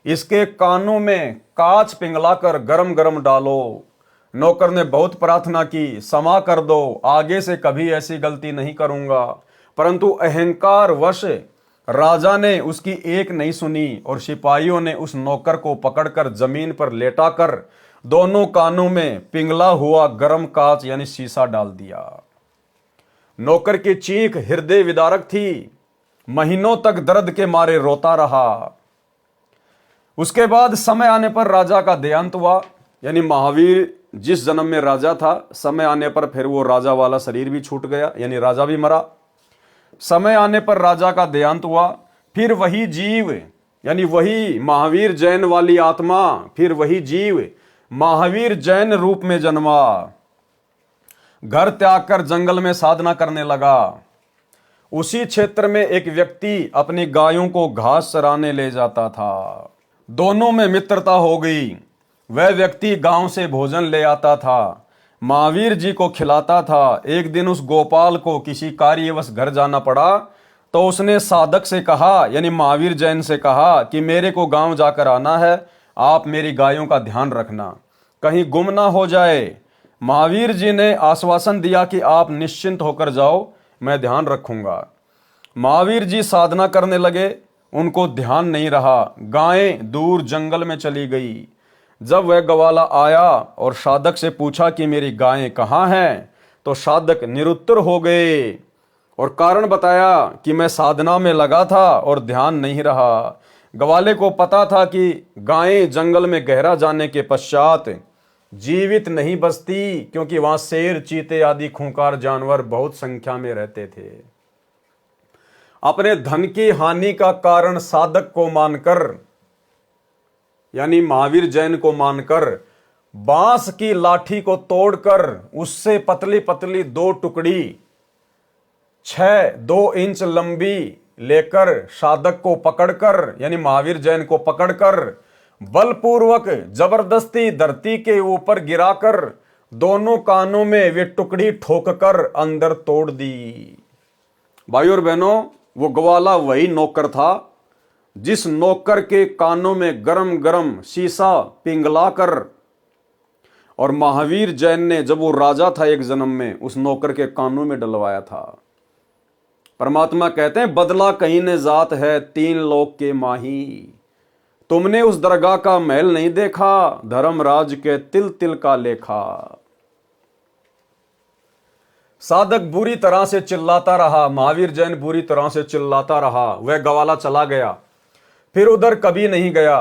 इसके कानों में कांच पिघलाकर गरम गरम डालो। नौकर ने बहुत प्रार्थना की, क्षमा कर दो, आगे से कभी ऐसी गलती नहीं करूंगा। परंतु अहंकार वश राजा ने उसकी एक नहीं सुनी और सिपाहियों ने उस नौकर को पकड़कर जमीन पर लेटाकर दोनों कानों में पिघला हुआ गर्म कांच यानी शीशा डाल दिया। नौकर की चीख हृदय विदारक थी। महीनों तक दर्द के मारे रोता रहा। उसके बाद समय आने पर राजा का देहांत हुआ, यानी महावीर जिस जन्म में राजा था, समय आने पर फिर वो राजा वाला शरीर भी छूट गया, यानी राजा भी मरा। समय आने पर राजा का देहांत हुआ। फिर वही जीव, यानी वही महावीर जैन वाली आत्मा, फिर वही जीव महावीर जैन रूप में जन्मा। घर त्याग कर जंगल में साधना करने लगा। उसी क्षेत्र में एक व्यक्ति अपनी गायों को घास चराने ले जाता था। दोनों में मित्रता हो गई। वह व्यक्ति गांव से भोजन ले आता था, महावीर जी को खिलाता था। एक दिन उस गोपाल को किसी कार्यवश घर जाना पड़ा, तो उसने साधक से कहा, यानी महावीर जैन से कहा कि मेरे को गांव जाकर आना है, आप मेरी गायों का ध्यान रखना, कहीं गुम ना हो जाए। महावीर जी ने आश्वासन दिया कि आप निश्चिंत होकर जाओ, मैं ध्यान रखूंगा। महावीर जी साधना करने लगे, उनको ध्यान नहीं रहा। गायें दूर जंगल में चली गई। जब वह ग्वाला आया और साधक से पूछा कि मेरी गायें कहाँ हैं, तो साधक निरुत्तर हो गए और कारण बताया कि मैं साधना में लगा था और ध्यान नहीं रहा। ग्वाले को पता था कि गायें जंगल में गहरा जाने के पश्चात जीवित नहीं बचती, क्योंकि वहां शेर, चीते आदि खूंखार जानवर बहुत संख्या में रहते थे। अपने धन की हानि का कारण साधक को मानकर, यानी महावीर जैन को मानकर, बांस की लाठी को तोड़कर उससे पतली पतली दो टुकड़ी 2 इंच लंबी लेकर साधक को पकड़कर, यानी महावीर जैन को पकड़कर बलपूर्वक जबरदस्ती धरती के ऊपर गिराकर दोनों कानों में वे टुकड़ी ठोककर अंदर तोड़ दी। भाइयों और बहनों, वो ग्वाला वही नौकर था जिस नौकर के कानों में गरम गरम शीशा पिघलाकर, और महावीर जैन ने जब वो राजा था एक जन्म में, उस नौकर के कानों में डलवाया था। परमात्मा कहते हैं, बदला कहीं ने जात है 3 लोक के माही। तुमने उस दरगाह का महल नहीं देखा, धर्मराज के तिल तिल का लेखा। साधक बुरी तरह से चिल्लाता रहा, महावीर जैन बुरी तरह से चिल्लाता रहा। वह ग्वाला चला गया, फिर उधर कभी नहीं गया।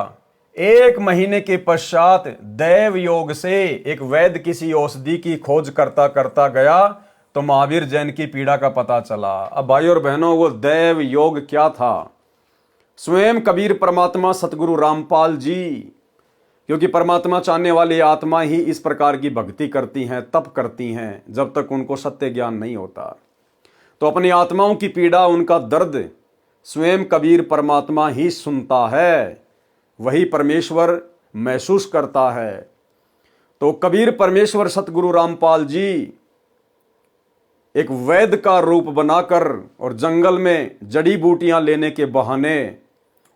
1 महीने के पश्चात दैव योग से एक वैद्य किसी औषधि की खोज करता करता गया, तो महावीर जैन की पीड़ा का पता चला। अब भाइयों और बहनों, वो दैव योग क्या था? स्वयं कबीर परमात्मा सतगुरु रामपाल जी, क्योंकि परमात्मा चाहने वाली आत्मा ही इस प्रकार की भक्ति करती हैं, तप करती हैं, जब तक उनको सत्य ज्ञान नहीं होता। तो अपनी आत्माओं की पीड़ा, उनका दर्द स्वयं कबीर परमात्मा ही सुनता है, वही परमेश्वर महसूस करता है। तो कबीर परमेश्वर सतगुरु रामपाल जी एक वैद्य का रूप बनाकर और जंगल में जड़ी बूटियां लेने के बहाने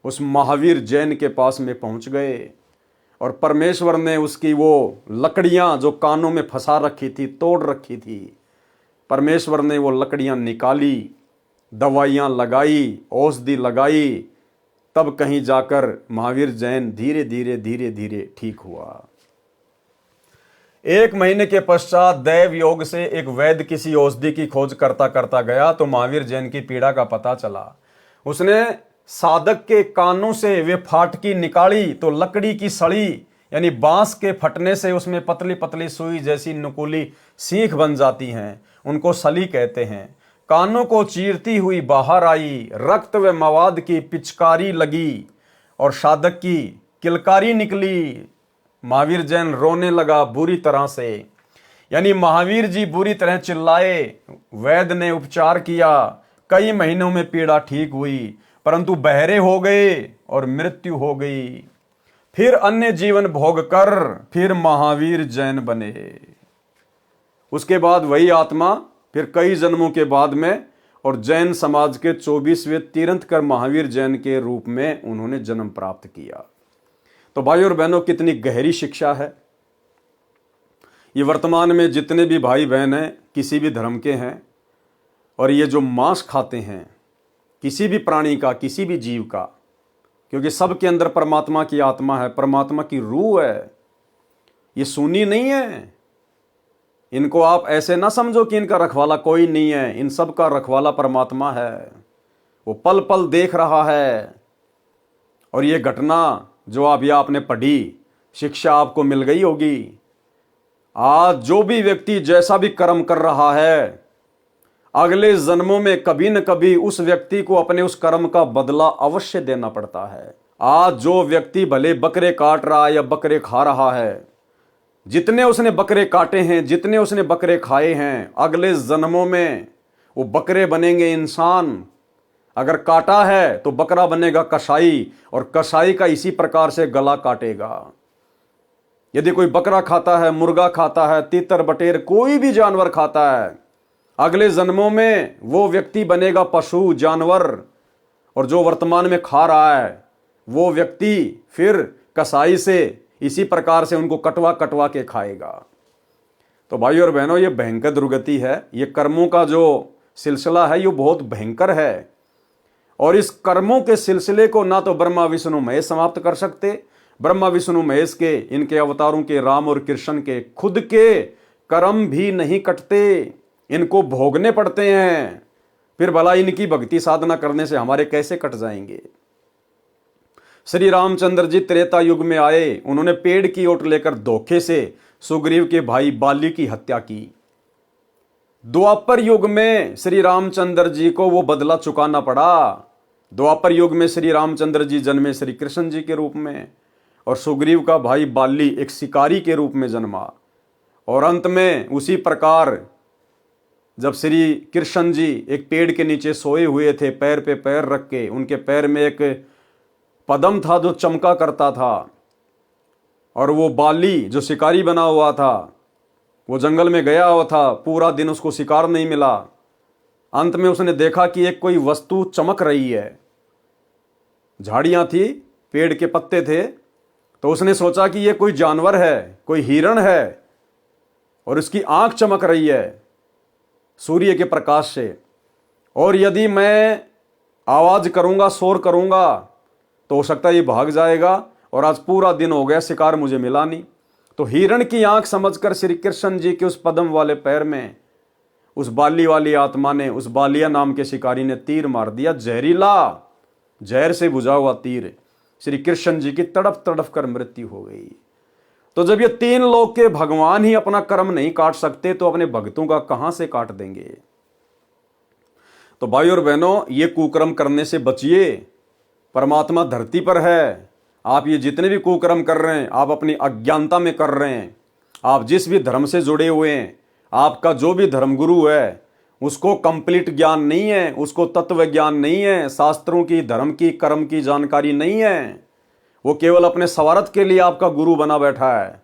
उस महावीर जैन के पास में पहुंच गए, और परमेश्वर ने उसकी वो लकड़ियां जो कानों में फंसा रखी थी, तोड़ रखी थी, परमेश्वर ने वो लकड़ियां निकाली, दवाइयां लगाई, औषधि लगाई, तब कहीं जाकर महावीर जैन धीरे धीरे धीरे धीरे ठीक हुआ। 1 महीने के पश्चात दैव योग से एक वैद्य किसी औषधि की खोज करता करता गया, तो महावीर जैन की पीड़ा का पता चला। उसने साधक के कानों से वे फाटकी निकाली, तो लकड़ी की सड़ी, यानी बांस के फटने से उसमें पतली पतली सुई जैसी नुकीली सीख बन जाती हैं, उनको सली कहते हैं। कानों को चीरती हुई बाहर आई, रक्त व मवाद की पिचकारी लगी और साधक की किलकारी निकली। महावीर जैन रोने लगा बुरी तरह से, यानी महावीर जी बुरी तरह चिल्लाए। वैद्य ने उपचार किया, कई महीनों में पीड़ा ठीक हुई, परंतु बहरे हो गए और मृत्यु हो गई। फिर अन्य जीवन भोग कर फिर महावीर जैन बने। उसके बाद वही आत्मा फिर कई जन्मों के बाद में और जैन समाज के 24वें तीर्थंकर महावीर जैन के रूप में उन्होंने जन्म प्राप्त किया। तो भाइयों और बहनों, कितनी गहरी शिक्षा है। ये वर्तमान में जितने भी भाई बहन हैं, किसी भी धर्म के हैं, और ये जो मांस खाते हैं किसी भी प्राणी का, किसी भी जीव का, क्योंकि सबके अंदर परमात्मा की आत्मा है, परमात्मा की रूह है, ये सूनी नहीं है। इनको आप ऐसे ना समझो कि इनका रखवाला कोई नहीं है, इन सब का रखवाला परमात्मा है। वो पल पल देख रहा है। और ये घटना जो अभी आपने पढ़ी, शिक्षा आपको मिल गई होगी। आज जो भी व्यक्ति जैसा भी कर्म कर रहा है, अगले जन्मों में कभी न कभी उस व्यक्ति को अपने उस कर्म का बदला अवश्य देना पड़ता है। आज जो व्यक्ति भले बकरे काट रहा है या बकरे खा रहा है, जितने उसने बकरे काटे हैं, जितने उसने बकरे खाए हैं, अगले जन्मों में वो बकरे बनेंगे इंसान। अगर काटा है तो बकरा बनेगा कसाई, और कसाई का इसी प्रकार से गला काटेगा। यदि कोई बकरा खाता है, मुर्गा खाता है, तीतर बटेर कोई भी जानवर खाता है, अगले जन्मों में वो व्यक्ति बनेगा पशु, जानवर। और जो वर्तमान में खा रहा है वो व्यक्ति फिर कसाई से इसी प्रकार से उनको कटवा कटवा के खाएगा। तो भाई और बहनों, ये भयंकर दुर्गति है। ये कर्मों का जो सिलसिला है ये बहुत भयंकर है। और इस कर्मों के सिलसिले को ना तो ब्रह्मा विष्णु महेश समाप्त कर सकते। ब्रह्मा विष्णु महेश के, इनके अवतारों के, राम और कृष्ण के खुद के कर्म भी नहीं कटते, इनको भोगने पड़ते हैं। फिर भला इनकी भक्ति साधना करने से हमारे कैसे कट जाएंगे। श्री रामचंद्र जी त्रेता युग में आए, उन्होंने पेड़ की ओट लेकर धोखे से सुग्रीव के भाई बाली की हत्या की। द्वापर युग में श्री रामचंद्र जी को वो बदला चुकाना पड़ा। द्वापर युग में श्री रामचंद्र जी जन्मे श्री कृष्ण जी के रूप में, और सुग्रीव का भाई बाली एक शिकारी के रूप में जन्मा। और अंत में उसी प्रकार जब श्री कृष्ण जी एक पेड़ के नीचे सोए हुए थे, पैर पे पैर रख के, उनके पैर में एक पदम था जो चमका करता था, और वो बाली जो शिकारी बना हुआ था वो जंगल में गया हुआ था, पूरा दिन उसको शिकार नहीं मिला। अंत में उसने देखा कि एक कोई वस्तु चमक रही है। झाड़ियां थी, पेड़ के पत्ते थे, तो उसने सोचा कि ये कोई जानवर है, कोई हिरण है, और इसकी आंख चमक रही है सूर्य के प्रकाश से, और यदि मैं आवाज करूंगा, शोर करूंगा, तो हो सकता है ये भाग जाएगा, और आज पूरा दिन हो गया, शिकार मुझे मिला नहीं। तो हिरण की आंख समझकर श्री कृष्ण जी के उस पदम वाले पैर में उस बाली वाली आत्मा ने, उस बालिया नाम के शिकारी ने तीर मार दिया, जहरीला, जहर से बुझा हुआ तीर। श्री कृष्ण जी की तड़प तड़प कर मृत्यु हो गई। तो जब ये तीन लोक के भगवान ही अपना कर्म नहीं काट सकते, तो अपने भक्तों का कहां से काट देंगे। तो भाई और बहनों, ये कुकर्म करने से बचिए। परमात्मा धरती पर है। आप ये जितने भी कुकर्म कर रहे हैं, आप अपनी अज्ञानता में कर रहे हैं। आप जिस भी धर्म से जुड़े हुए हैं, आपका जो भी धर्मगुरु है, उसको कंप्लीट ज्ञान नहीं है, उसको तत्व ज्ञान नहीं है, शास्त्रों की, धर्म की, कर्म की जानकारी नहीं है। वो केवल अपने स्वार्थ के लिए आपका गुरु बना बैठा है।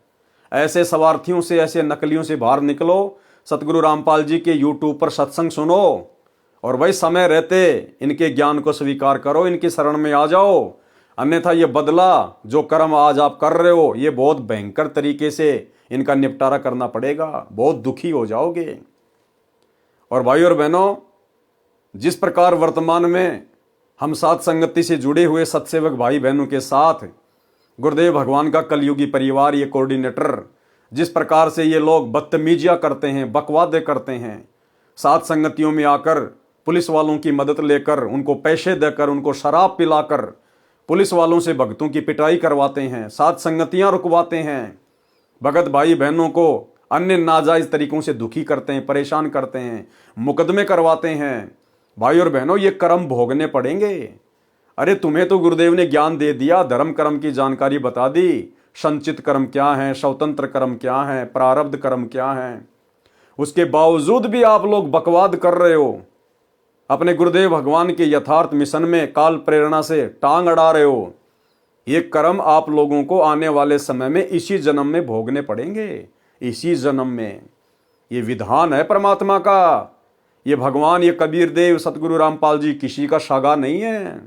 ऐसे स्वार्थियों से, ऐसे नकलियों से बाहर निकलो। सतगुरु रामपाल जी के यूट्यूब पर सत्संग सुनो, और वही समय रहते इनके ज्ञान को स्वीकार करो, इनकी शरण में आ जाओ। अन्यथा ये बदला जो कर्म आज आप कर रहे हो, ये बहुत भयंकर तरीके से इनका निपटारा करना पड़ेगा, बहुत दुखी हो जाओगे। और भाई और बहनों, जिस प्रकार वर्तमान में हम साथ संगति से जुड़े हुए सत्सेवक भाई बहनों के साथ गुरुदेव भगवान का कलयुगी परिवार, ये कोऑर्डिनेटर, जिस प्रकार से ये लोग बदतमीजियां करते हैं, बकवादे करते हैं, साथ संगतियों में आकर पुलिस वालों की मदद लेकर, उनको पैसे देकर, उनको शराब पिलाकर पुलिस वालों से भक्तों की पिटाई करवाते हैं, साथ संगतियां रुकवाते हैं, भगत भाई बहनों को अन्य नाजायज तरीकों से दुखी करते हैं, परेशान करते हैं, मुकदमे करवाते हैं। भाई और बहनों, ये कर्म भोगने पड़ेंगे। अरे तुम्हें तो गुरुदेव ने ज्ञान दे दिया, धर्म कर्म की जानकारी बता दी, संचित कर्म क्या है, स्वतंत्र कर्म क्या है, प्रारब्ध कर्म क्या है। उसके बावजूद भी आप लोग बकवाद कर रहे हो, अपने गुरुदेव भगवान के यथार्थ मिशन में काल प्रेरणा से टांग अड़ा रहे हो। ये कर्म आप लोगों को आने वाले समय में इसी जन्म में भोगने पड़ेंगे, इसी जन्म में। ये विधान है परमात्मा का। ये भगवान, ये कबीर देव, सतगुरु रामपाल जी किसी का सागा नहीं है।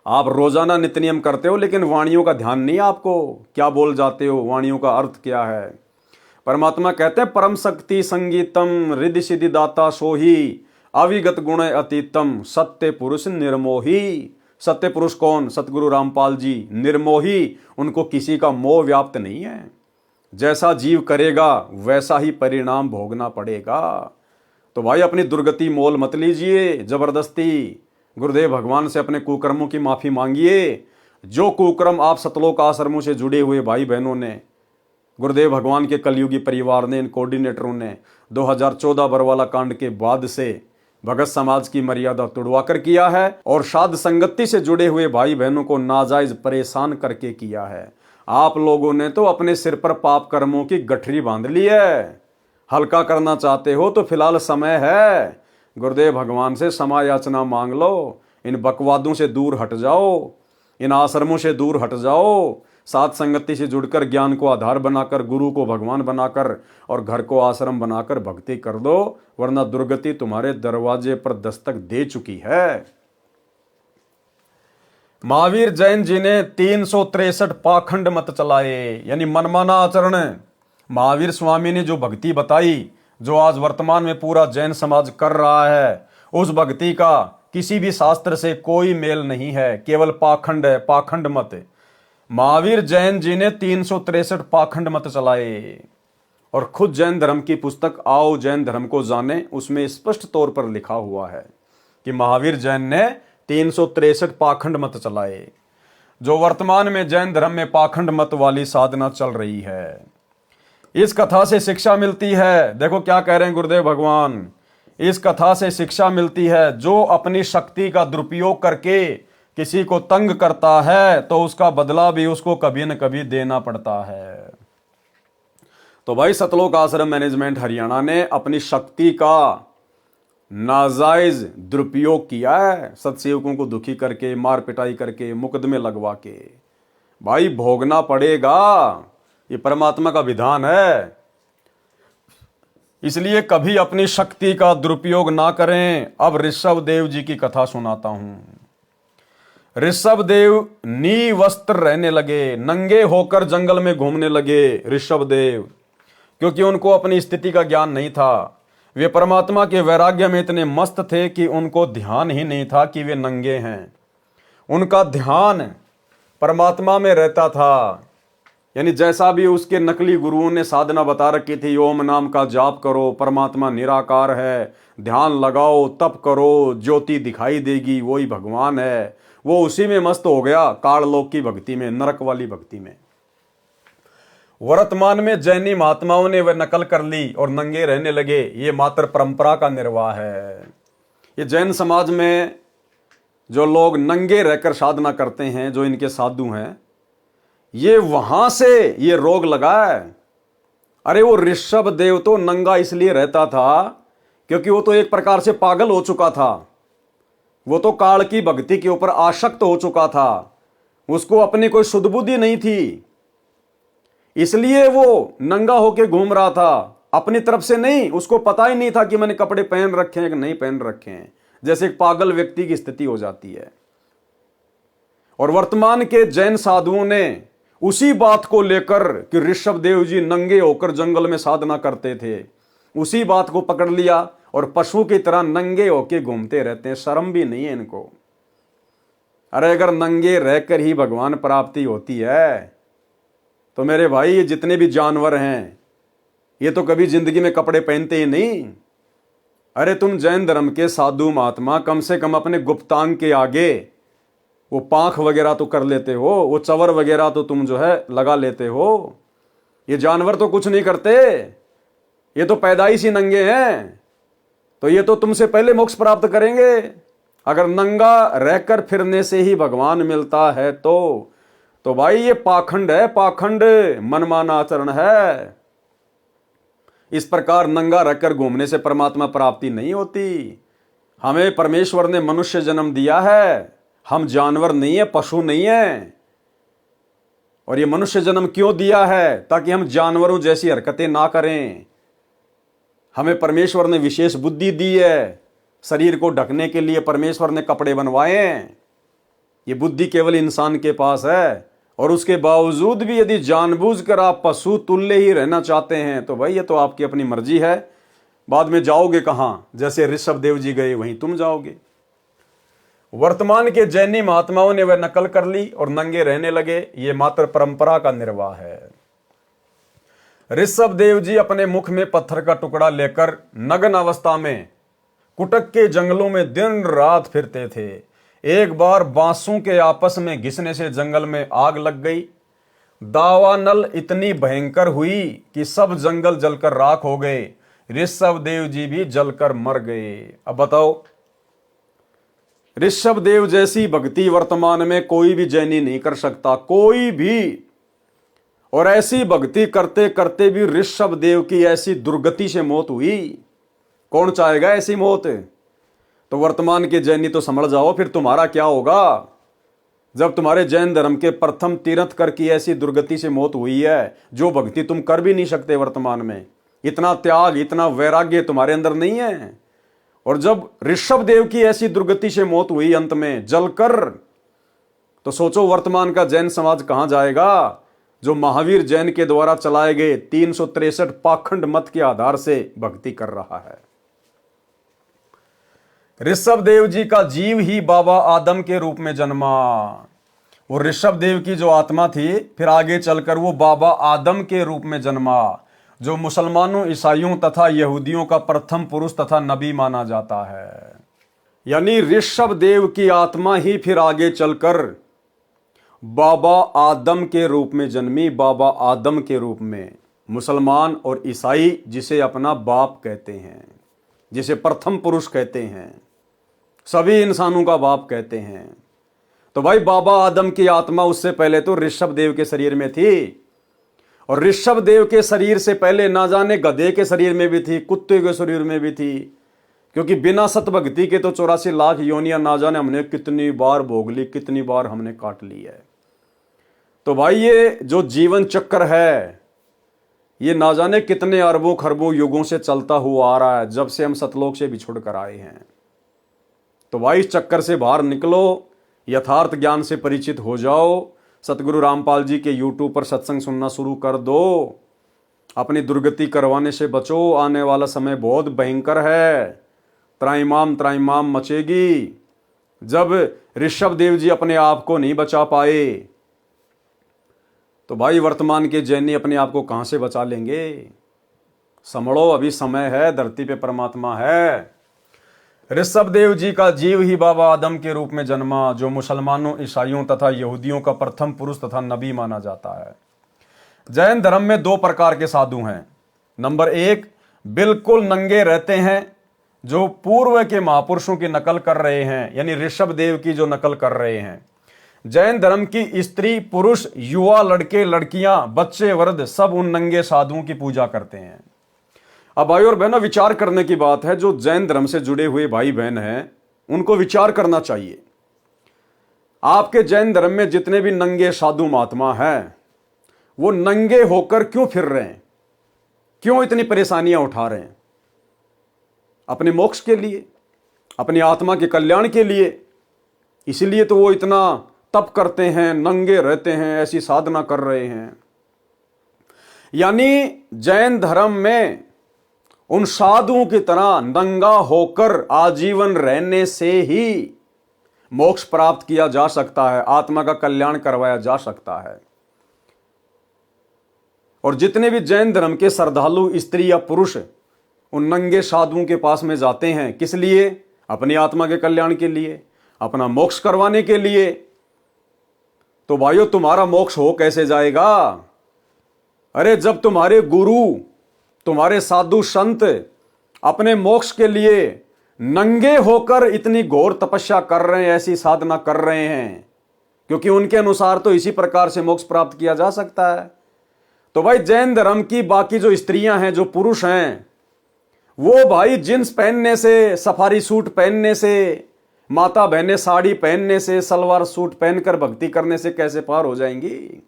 आप रोजाना नित्य नियम करते हो, लेकिन वाणियों का ध्यान नहीं आपको, क्या बोल जाते हो, वाणियों का अर्थ क्या है। परमात्मा कहते हैं परम शक्ति संगीतम रिद्धि सिद्धि दाता सोही अविगत गुण अतीतम सत्य पुरुष निर्मोही। सत्य पुरुष कौन? सतगुरु रामपाल जी। निर्मोही, उनको किसी का मोह व्याप्त नहीं है। जैसा जीव करेगा वैसा ही परिणाम भोगना पड़ेगा। तो भाई अपनी दुर्गति मोल मत लीजिए जबरदस्ती। गुरुदेव भगवान से अपने कुकर्मों की माफी मांगिए। जो कुकर्म आप सतलोक आश्रमों से जुड़े हुए भाई बहनों ने, गुरुदेव भगवान के कलयुगी परिवार ने, इन कोऑर्डिनेटरों ने 2014 बरवाला कांड के बाद से भगत समाज की मर्यादा तोड़वाकर किया है और साध संगति से जुड़े हुए भाई बहनों को नाजायज परेशान करके किया है। आप लोगों ने तो अपने सिर पर पाप कर्मों की गठरी बांध ली है। हल्का करना चाहते हो तो फिलहाल समय है। गुरुदेव भगवान से क्षमा याचना मांग लो। इन बकवादों से दूर हट जाओ, इन आश्रमों से दूर हट जाओ। साथ संगति से जुड़कर ज्ञान को आधार बनाकर, गुरु को भगवान बनाकर और घर को आश्रम बनाकर भक्ति कर दो, वरना दुर्गति तुम्हारे दरवाजे पर दस्तक दे चुकी है। महावीर जैन जी ने 363 पाखंड मत चलाए, यानी मनमाना आचरण। महावीर स्वामी ने जो भक्ति बताई, जो आज वर्तमान में पूरा जैन समाज कर रहा है, उस भक्ति का किसी भी शास्त्र से कोई मेल नहीं है, केवल पाखंड है, पाखंड मत। महावीर जैन जी ने 363 पाखंड मत चलाए और खुद जैन धर्म की पुस्तक आओ जैन धर्म को जाने, उसमें स्पष्ट तौर पर लिखा हुआ है कि महावीर जैन ने 363 पाखंड मत चलाए। जो वर्तमान में जैन धर्म में पाखंड मत वाली साधना चल रही है, इस कथा से शिक्षा मिलती है। देखो क्या कह रहे हैं गुरुदेव भगवान, इस कथा से शिक्षा मिलती है, जो अपनी शक्ति का दुरुपयोग करके किसी को तंग करता है तो उसका बदला भी उसको कभी न कभी देना पड़ता है। तो भाई सतलोक आश्रम मैनेजमेंट हरियाणा ने अपनी शक्ति का नाजायज दुरुपयोग किया है, सत्सेवकों को दुखी करके, मार पिटाई करके, मुकदमे लगवा के। भाई भोगना पड़ेगा, ये परमात्मा का विधान है। इसलिए कभी अपनी शक्ति का दुरुपयोग ना करें। अब ऋषभ देव जी की कथा सुनाता हूं। ऋषभ देव निवस्त्र रहने लगे, नंगे होकर जंगल में घूमने लगे ऋषभ देव, क्योंकि उनको अपनी स्थिति का ज्ञान नहीं था। वे परमात्मा के वैराग्य में इतने मस्त थे कि उनको ध्यान ही नहीं था कि वे नंगे हैं। उनका ध्यान परमात्मा में रहता था। यानी जैसा भी उसके नकली गुरुओं ने साधना बता रखी थी, ओम नाम का जाप करो, परमात्मा निराकार है, ध्यान लगाओ, तप करो, ज्योति दिखाई देगी, वही भगवान है, वो उसी में मस्त हो गया, काललोक की भक्ति में, नरक वाली भक्ति में। वर्तमान में जैनी महात्माओं ने वह नकल कर ली और नंगे रहने लगे। ये मात्र परंपरा का निर्वाह है। ये जैन समाज में जो लोग नंगे रहकर साधना करते हैं, जो इनके साधु हैं, ये वहां से ये रोग लगा है। अरे वो ऋषभ देव तो नंगा इसलिए रहता था क्योंकि वो तो एक प्रकार से पागल हो चुका था। वो तो काल की भक्ति के ऊपर आसक्त हो चुका था। उसको अपनी कोई शुद्ध बुद्धि नहीं थी, इसलिए वो नंगा होके घूम रहा था। अपनी तरफ से नहीं, उसको पता ही नहीं था कि मैंने कपड़े पहन रखे हैं कि नहीं पहन रखे हैं। जैसे एक पागल व्यक्ति की स्थिति हो जाती है। और वर्तमान के जैन साधुओं ने उसी बात को लेकर कि ऋषभ देव जी नंगे होकर जंगल में साधना करते थे, उसी बात को पकड़ लिया और पशु की तरह नंगे होके घूमते रहते हैं। शर्म भी नहीं है इनको। अरे अगर नंगे रहकर ही भगवान प्राप्ति होती है तो मेरे भाई ये जितने भी जानवर हैं, ये तो कभी जिंदगी में कपड़े पहनते ही नहीं। अरे तुम जैन धर्म के साधु महात्मा कम से कम अपने गुप्तांग के आगे वो पांख वगैरह तो कर लेते हो, वो चवर वगैरह तो तुम जो है लगा लेते हो। ये जानवर तो कुछ नहीं करते, ये तो पैदाइश ही नंगे हैं। तो ये तो तुमसे पहले मोक्ष प्राप्त करेंगे। अगर नंगा रहकर फिरने से ही भगवान मिलता है तो भाई ये पाखंड है, पाखंड, मनमाना आचरण है। इस प्रकार नंगा रहकर घूमने से परमात्मा प्राप्ति नहीं होती। हमें परमेश्वर ने मनुष्य जन्म दिया है, हम जानवर नहीं है, पशु नहीं है। और ये मनुष्य जन्म क्यों दिया है? ताकि हम जानवरों जैसी हरकतें ना करें। हमें परमेश्वर ने विशेष बुद्धि दी है। शरीर को ढकने के लिए परमेश्वर ने कपड़े बनवाए हैं। ये बुद्धि केवल इंसान के पास है और उसके बावजूद भी यदि जानबूझकर आप पशु तुल्य ही रहना चाहते हैं तो भाई ये तो आपकी अपनी मर्जी है। बाद में जाओगे कहां? जैसे ऋषभ देव जी गए वहीं तुम जाओगे। वर्तमान के जैनी महात्माओं ने वह नकल कर ली और नंगे रहने लगे। ये मात्र परंपरा का निर्वाह है। ऋषभ देव जी अपने मुख में पत्थर का टुकड़ा लेकर नग्न अवस्था में कुटक के जंगलों में दिन रात फिरते थे। एक बार बांसों के आपस में घिसने से जंगल में आग लग गई। दावानल इतनी भयंकर हुई कि सब जंगल जलकर राख हो गए। ऋषभ देव जी भी जलकर मर गए। अब बताओ, ऋषभ देव जैसी भक्ति वर्तमान में कोई भी जैनी नहीं कर सकता, कोई भी। और ऐसी भक्ति करते करते भी ऋषभ देव की ऐसी दुर्गति से मौत हुई। कौन चाहेगा ऐसी मौत? तो वर्तमान के जैनी तो समझ जाओ फिर तुम्हारा क्या होगा जब तुम्हारे जैन धर्म के प्रथम तीर्थंकर की ऐसी दुर्गति से मौत हुई है, जो भक्ति तुम कर भी नहीं सकते वर्तमान में। इतना त्याग, इतना वैराग्य तुम्हारे अंदर नहीं है। और जब ऋषभ देव की ऐसी दुर्गति से मौत हुई अंत में जलकर, तो सोचो वर्तमान का जैन समाज कहां जाएगा, जो महावीर जैन के द्वारा चलाए गए 363 पाखंड मत के आधार से भक्ति कर रहा है। ऋषभ देव जी का जीव ही बाबा आदम के रूप में जन्मा। वो ऋषभ देव की जो आत्मा थी फिर आगे चलकर वो बाबा आदम के रूप में जन्मा, जो मुसलमानों, ईसाइयों तथा यहूदियों का प्रथम पुरुष तथा नबी माना जाता है। यानी ऋषभ देव की आत्मा ही फिर आगे चलकर बाबा आदम के रूप में जन्मी। बाबा आदम के रूप में मुसलमान और ईसाई जिसे अपना बाप कहते हैं, जिसे प्रथम पुरुष कहते हैं, सभी इंसानों का बाप कहते हैं। तो भाई बाबा आदम की आत्मा उससे पहले तो ऋषभ देव के शरीर में थी, और ऋषभ देव के शरीर से पहले ना जाने गधे के शरीर में भी थी, कुत्ते के शरीर में भी थी। क्योंकि बिना सतभक्ति के तो 84 लाख योनियां ना जाने हमने कितनी बार भोग ली, कितनी बार हमने काट ली है। तो भाई ये जो जीवन चक्र है ये ना जाने कितने अरबों खरबों युगों से चलता हुआ आ रहा है, जब से हम सतलोक से बिछुड़ कर आए हैं। तो भाई इस चक्कर से बाहर निकलो, यथार्थ ज्ञान से परिचित हो जाओ। सतगुरु रामपाल जी के यूट्यूब पर सत्संग सुनना शुरू कर दो। अपनी दुर्गति करवाने से बचो, आने वाला समय बहुत भयंकर है। त्राइमाम मचेगी। जब ऋषभ देव जी अपने आप को नहीं बचा पाए तो भाई वर्तमान के जैनी अपने आप को कहां से बचा लेंगे? समझो, अभी समय है, धरती पे परमात्मा है। ऋषभ देव जी का जीव ही बाबा आदम के रूप में जन्मा, जो मुसलमानों, ईसाइयों तथा यहूदियों का प्रथम पुरुष तथा नबी माना जाता है। जैन धर्म में 2 प्रकार के साधु हैं। नंबर 1 बिल्कुल नंगे रहते हैं, जो पूर्व के महापुरुषों की नकल कर रहे हैं, यानी ऋषभ देव की जो नकल कर रहे हैं। जैन धर्म की स्त्री, पुरुष, युवा, लड़के, लड़कियां, बच्चे, वृद्ध सब उन नंगे साधुओं की पूजा करते हैं। अब भाई और बहनों, विचार करने की बात है। जो जैन धर्म से जुड़े हुए भाई बहन हैं उनको विचार करना चाहिए। आपके जैन धर्म में जितने भी नंगे साधु महात्मा हैं वो नंगे होकर क्यों फिर रहे हैं? क्यों इतनी परेशानियां उठा रहे हैं? अपने मोक्ष के लिए, अपनी आत्मा के कल्याण के लिए। इसीलिए तो वो इतना तप करते हैं, नंगे रहते हैं, ऐसी साधना कर रहे हैं। यानी जैन धर्म में उन साधुओं की तरह नंगा होकर आजीवन रहने से ही मोक्ष प्राप्त किया जा सकता है, आत्मा का कल्याण करवाया जा सकता है। और जितने भी जैन धर्म के श्रद्धालु स्त्री या पुरुष उन नंगे साधुओं के पास में जाते हैं, किस लिए? अपनी आत्मा के कल्याण के लिए, अपना मोक्ष करवाने के लिए। तो भाइयों, तुम्हारा मोक्ष हो कैसे जाएगा? अरे जब तुम्हारे गुरु, तुम्हारे साधु संत अपने मोक्ष के लिए नंगे होकर इतनी घोर तपस्या कर रहे हैं, ऐसी साधना कर रहे हैं, क्योंकि उनके अनुसार तो इसी प्रकार से मोक्ष प्राप्त किया जा सकता है। तो भाई जैन धर्म की बाकी जो स्त्रियां हैं, जो पुरुष हैं, वो भाई जींस पहनने से, सफारी सूट पहनने से, माता बहनें साड़ी पहनने से, सलवार सूट पहनकर भक्ति करने से कैसे पार हो जाएंगी?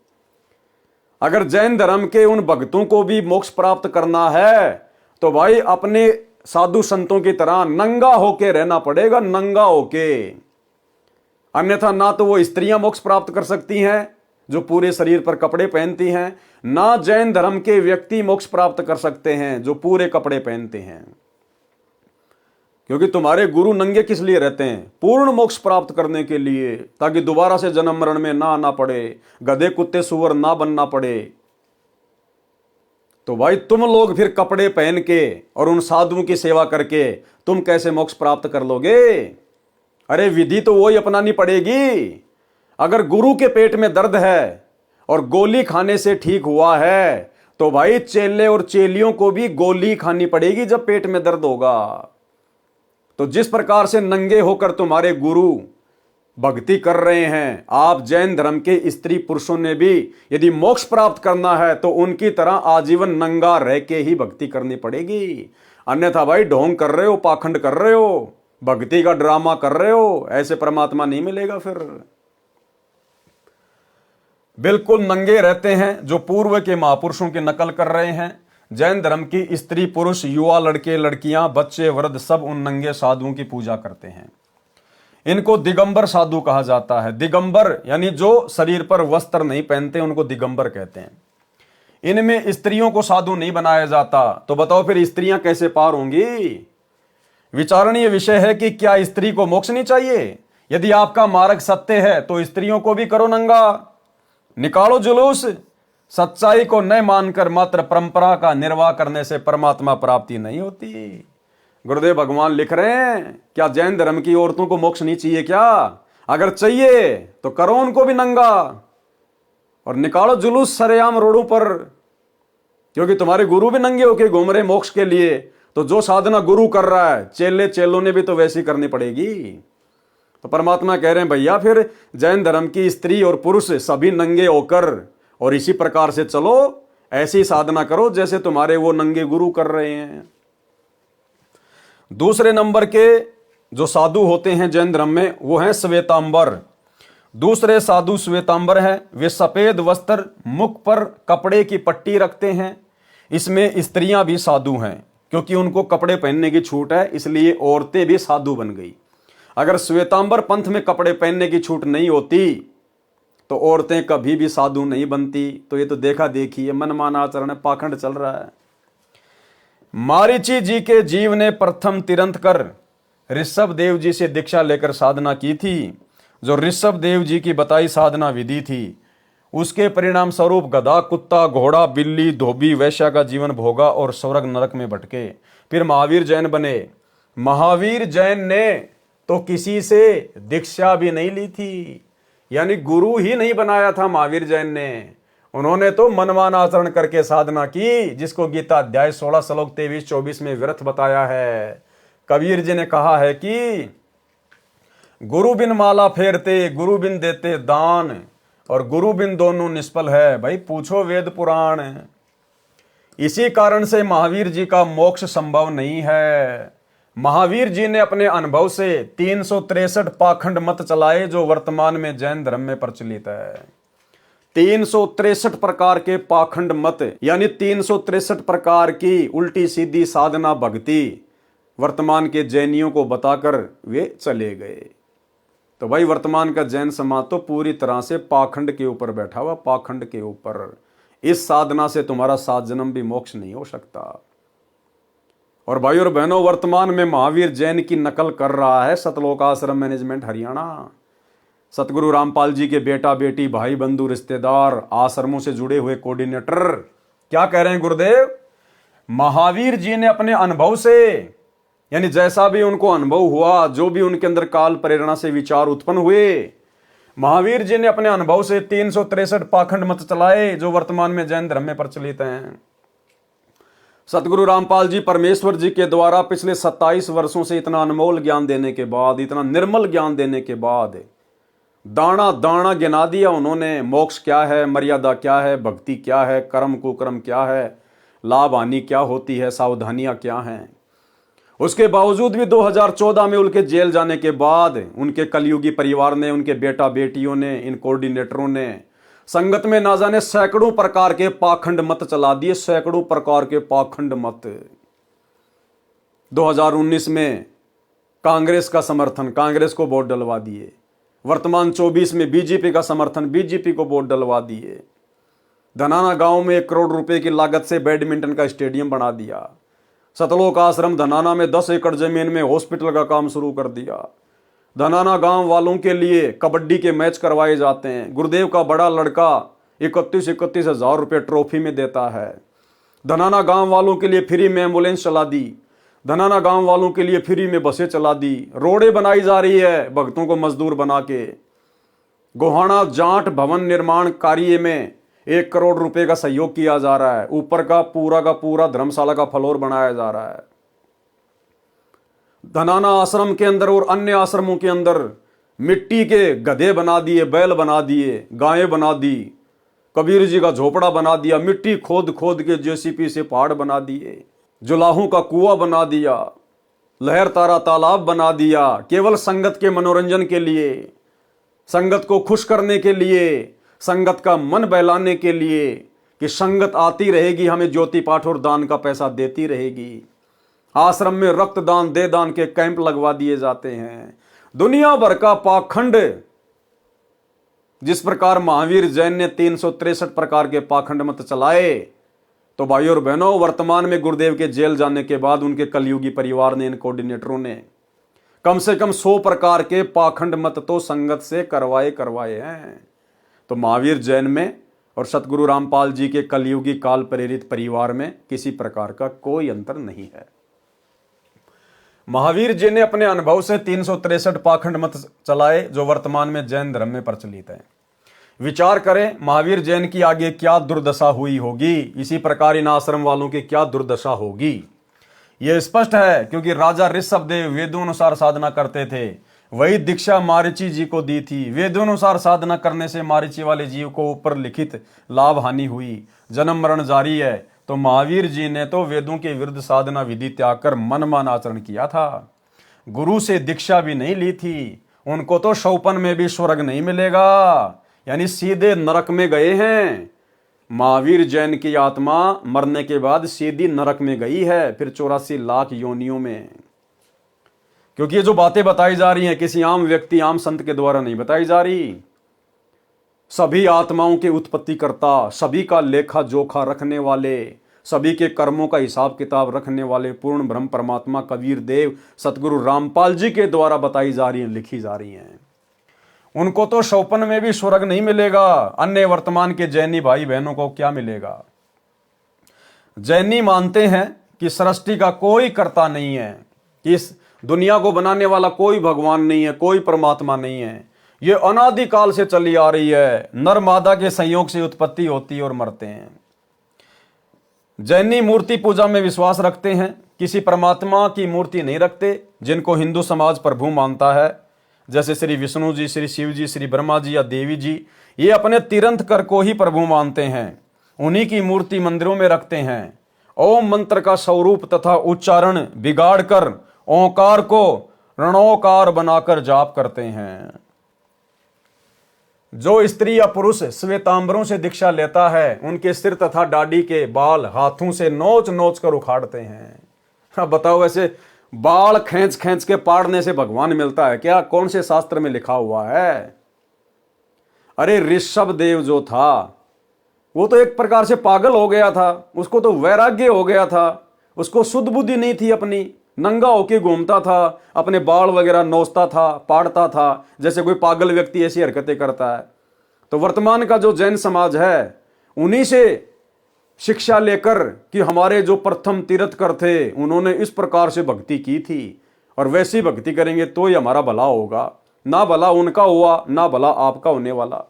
अगर जैन धर्म के उन भक्तों को भी मोक्ष प्राप्त करना है तो भाई अपने साधु संतों की तरह नंगा होके रहना पड़ेगा, नंगा होके। अन्यथा ना तो वो स्त्रियां मोक्ष प्राप्त कर सकती हैं जो पूरे शरीर पर कपड़े पहनती हैं, ना जैन धर्म के व्यक्ति मोक्ष प्राप्त कर सकते हैं जो पूरे कपड़े पहनते हैं। क्योंकि तुम्हारे गुरु नंगे किस लिए रहते हैं? पूर्ण मोक्ष प्राप्त करने के लिए, ताकि दोबारा से जन्म मरण में ना आना पड़े, गधे कुत्ते सुअर ना बनना पड़े। तो भाई तुम लोग फिर कपड़े पहन के और उन साधुओं की सेवा करके तुम कैसे मोक्ष प्राप्त कर लोगे? अरे विधि तो वही अपनानी पड़ेगी। अगर गुरु के पेट में दर्द है और गोली खाने से ठीक हुआ है, तो भाई चेले और चेलियों को भी गोली खानी पड़ेगी जब पेट में दर्द होगा। तो जिस प्रकार से नंगे होकर तुम्हारे गुरु भक्ति कर रहे हैं, आप जैन धर्म के स्त्री पुरुषों ने भी यदि मोक्ष प्राप्त करना है तो उनकी तरह आजीवन नंगा रह के ही भक्ति करनी पड़ेगी। अन्यथा भाई ढोंग कर रहे हो, पाखंड कर रहे हो, भक्ति का ड्रामा कर रहे हो, ऐसे परमात्मा नहीं मिलेगा। फिर बिल्कुल नंगे रहते हैं जो पूर्व के महापुरुषों की नकल कर रहे हैं। जैन धर्म की स्त्री पुरुष, युवा, लड़के लड़कियां, बच्चे, वृद्ध सब उन नंगे साधुओं की पूजा करते हैं। इनको दिगंबर साधु कहा जाता है। दिगंबर यानी जो शरीर पर वस्त्र नहीं पहनते उनको दिगंबर कहते हैं। इनमें स्त्रियों को साधु नहीं बनाया जाता। तो बताओ फिर स्त्रियां कैसे पार होंगी? विचारणीय विषय है कि क्या स्त्री को मोक्ष नहीं चाहिए? यदि आपका मार्ग सत्य है तो स्त्रियों को भी करो नंगा, निकालो जुलूस। सच्चाई को न मानकर मात्र परंपरा का निर्वाह करने से परमात्मा प्राप्ति नहीं होती। गुरुदेव भगवान लिख रहे हैं, क्या जैन धर्म की औरतों को मोक्ष नहीं चाहिए क्या? अगर चाहिए तो करो उनको भी नंगा और निकालो जुलूस सरेआम रोडों पर। क्योंकि तुम्हारे गुरु भी नंगे होके घूम रहे मोक्ष के लिए, तो जो साधना गुरु कर रहा है चेले चेलों ने भी तो वैसी करनी पड़ेगी। तो परमात्मा कह रहे हैं भैया फिर जैन धर्म की स्त्री और पुरुष सभी नंगे होकर और इसी प्रकार से चलो, ऐसी साधना करो जैसे तुम्हारे वो नंगे गुरु कर रहे हैं। दूसरे नंबर के जो साधु होते हैं जैन धर्म में वो हैं श्वेतांबर। दूसरे साधु श्वेतांबर हैं। वे सफेद वस्त्र, मुख पर कपड़े की पट्टी रखते हैं। इसमें स्त्रियां भी साधु हैं क्योंकि उनको कपड़े पहनने की छूट है, इसलिए औरतें भी साधु बन गई। अगर श्वेतांबर पंथ में कपड़े पहनने की छूट नहीं होती तो औरतें कभी भी साधु नहीं बनती। तो ये तो देखा देखी है, मनमाना आचरण है, पाखंड चल रहा है। मारीची जी के जीव ने प्रथम तिरंत कर ऋषभ देव जी से दीक्षा लेकर साधना की थी। जो ऋषभ देव जी की बताई साधना विधि थी, उसके परिणाम स्वरूप गधा, कुत्ता, घोड़ा, बिल्ली, धोबी, वैश्या का जीवन भोगा और स्वर्ग नरक में भटके। फिर महावीर जैन बने। महावीर जैन ने तो किसी से दीक्षा भी नहीं ली थी, यानी गुरु ही नहीं बनाया था महावीर जैन ने। उन्होंने तो मनमाना आचरण करके साधना की, जिसको गीता अध्याय 16 श्लोक 23-24 में व्यर्थ बताया है। कबीर जी ने कहा है कि गुरु बिन माला फेरते, गुरु बिन देते दान, और गुरु बिन दोनों निष्फल है। भाई पूछो वेद पुराण। इसी कारण से महावीर जी का मोक्ष संभव नहीं है। महावीर जी ने अपने अनुभव से 363 पाखंड मत चलाए जो वर्तमान में जैन धर्म में प्रचलित है। 363 प्रकार के पाखंड मत, यानी 363 प्रकार की उल्टी सीधी साधना भक्ति वर्तमान के जैनियों को बताकर वे चले गए। तो भाई वर्तमान का जैन समाज तो पूरी तरह से पाखंड के ऊपर बैठा हुआ, पाखंड के ऊपर। इस साधना से तुम्हारा 7 जन्म भी मोक्ष नहीं हो सकता। और भाई और बहनों, वर्तमान में महावीर जैन की नकल कर रहा है सतलोक आश्रम मैनेजमेंट हरियाणा। सतगुरु रामपाल जी के बेटा बेटी, भाई बंधु, रिश्तेदार, आश्रमों से जुड़े हुए कोऑर्डिनेटर क्या कह रहे हैं गुरुदेव? महावीर जी ने अपने अनुभव से, यानी जैसा भी उनको अनुभव हुआ, जो भी उनके अंदर काल प्रेरणा से विचार उत्पन्न हुए, महावीर जी ने अपने अनुभव से 363 पाखंड मत चलाए जो वर्तमान में जैन धर्म में प्रचलित हैं। सतगुरु रामपाल जी परमेश्वर जी के द्वारा पिछले 27 वर्षों से इतना अनमोल ज्ञान देने के बाद, इतना निर्मल ज्ञान देने के बाद दाना दाना गिना दिया उन्होंने। मोक्ष क्या है, मर्यादा क्या है, भक्ति क्या है, कर्म कुकर्म क्या है, लाभ हानि क्या होती है, सावधानियां क्या हैं। उसके बावजूद भी 2014 में उनके जेल जाने के बाद उनके कलयुगी परिवार ने, उनके बेटा बेटियों ने, इन कोऑर्डिनेटरों ने संगत में ना जाने सैकड़ों प्रकार के पाखंड मत चला दिए, सैकड़ों प्रकार के पाखंड मत। 2019 में कांग्रेस का समर्थन, कांग्रेस को वोट डलवा दिए। वर्तमान 24 में बीजेपी का समर्थन, बीजेपी को वोट डलवा दिए। धनाना गांव में 1 करोड़ रुपए की लागत से बैडमिंटन का स्टेडियम बना दिया। सतलोक आश्रम धनाना में 10 एकड़ जमीन में हॉस्पिटल का काम शुरू कर दिया। धनाना गांव वालों के लिए कबड्डी के मैच करवाए जाते हैं। गुरुदेव का बड़ा लड़का 31 हजार रुपये ट्रॉफी में देता है। धनाना गांव वालों के लिए फ्री में एम्बुलेंस चला दी। धनाना गांव वालों के लिए फ्री में बसें चला दी। रोडें बनाई जा रही है भक्तों को मजदूर बना के। गोहाना जाट भवन निर्माण कार्य में 1 करोड़ रुपए का सहयोग किया जा रहा है। ऊपर का पूरा धर्मशाला का फ्लोर बनाया जा रहा है। धनाना आश्रम के अंदर और अन्य आश्रमों के अंदर मिट्टी के गधे बना दिए, बैल बना दिए, गायें बना दी, कबीर जी का झोपड़ा बना दिया, मिट्टी खोद खोद के जेसीपी से पहाड़ बना दिए, जुलाहों का कुआं बना दिया, लहर तारा तालाब बना दिया, केवल संगत के मनोरंजन के लिए, संगत को खुश करने के लिए, संगत का मन बहलाने के लिए कि संगत आती रहेगी, हमें ज्योति पाठ और दान का पैसा देती रहेगी। आश्रम में रक्तदान दे दान के कैंप लगवा दिए जाते हैं। दुनिया भर का पाखंड, जिस प्रकार महावीर जैन ने 363 प्रकार के पाखंड मत चलाए, तो भाइयों और बहनों, वर्तमान में गुरुदेव के जेल जाने के बाद उनके कलयुगी परिवार ने, इन कोऑर्डिनेटरों ने कम से कम 100 प्रकार के पाखंड मत तो संगत से करवाए हैं। तो महावीर जैन में और सतगुरु रामपाल जी के कलयुगी काल प्रेरित परिवार में किसी प्रकार का कोई अंतर नहीं है। महावीर जी ने अपने अनुभव से 363 पाखंड मत चलाए जो वर्तमान में जैन धर्म में प्रचलित है। विचार करें महावीर जैन की आगे क्या दुर्दशा हुई होगी, इसी प्रकार इन आश्रम वालों की क्या दुर्दशा होगी। यह स्पष्ट है क्योंकि राजा ऋषभदेव वेदों अनुसार साधना करते थे। वही दीक्षा मारीची जी को दी थी। वेदों अनुसार साधना करने से मारीची वाले जीव को ऊपर लिखित लाभ हानि हुई, जन्म मरण जारी है। तो महावीर जी ने तो वेदों के विरुद्ध साधना विधि त्याग कर मनमान आचरण किया था। गुरु से दीक्षा भी नहीं ली थी। उनको तो शौपन में भी स्वर्ग नहीं मिलेगा, यानी सीधे नरक में गए हैं। महावीर जैन की आत्मा मरने के बाद सीधी नरक में गई है, फिर 84 लाख योनियों में। क्योंकि ये जो बातें बताई जा रही हैं किसी आम व्यक्ति, आम संत के द्वारा नहीं बताई जा रही। सभी आत्माओं के उत्पत्ति करता, सभी का लेखा जोखा रखने वाले, सभी के कर्मों का हिसाब किताब रखने वाले पूर्ण ब्रह्म परमात्मा कबीर देव सतगुरु रामपाल जी के द्वारा बताई जा रही हैं, लिखी जा रही हैं। उनको तो शौपन में भी स्वर्ग नहीं मिलेगा। अन्य वर्तमान के जैनी भाई बहनों को क्या मिलेगा? जैनी मानते हैं कि सृष्टि का कोई कर्ता नहीं है, कि इस दुनिया को बनाने वाला कोई भगवान नहीं है, कोई परमात्मा नहीं है। ये अनादिकाल से चली आ रही है। नर मादा के संयोग से उत्पत्ति होती है और मरते हैं। जैनी मूर्ति पूजा में विश्वास रखते हैं, किसी परमात्मा की मूर्ति नहीं रखते। जिनको हिंदू समाज प्रभु मानता है, जैसे श्री विष्णु जी, श्री शिव जी, श्री ब्रह्मा जी या देवी जी, ये अपने तीर्थंकर को ही प्रभु मानते हैं। उन्हीं की मूर्ति मंदिरों में रखते हैं। ओम मंत्र का स्वरूप तथा उच्चारण बिगाड़ कर ओंकार को रणोकार बनाकर जाप करते हैं। जो स्त्री या पुरुष श्वेतांबरों से दीक्षा लेता है, उनके सिर तथा दाढ़ी के बाल हाथों से नोच नोच कर उखाड़ते हैं। अब बताओ, ऐसे बाल खींच खींच के पाड़ने से भगवान मिलता है क्या? कौन से शास्त्र में लिखा हुआ है? अरे ऋषभ देव जो था वो तो एक प्रकार से पागल हो गया था। उसको तो वैराग्य हो गया था। उसको शुद्ध बुद्धि नहीं थी अपनी। नंगा होके घूमता था, अपने बाल वगैरह नोचता था, पाड़ता था, जैसे कोई पागल व्यक्ति ऐसी हरकतें करता है। तो वर्तमान का जो जैन समाज है, उन्हीं से शिक्षा लेकर कि हमारे जो प्रथम तीर्थकर थे उन्होंने इस प्रकार से भक्ति की थी और वैसी भक्ति करेंगे तो ही हमारा भला होगा। ना भला उनका हुआ, ना भला आपका होने वाला।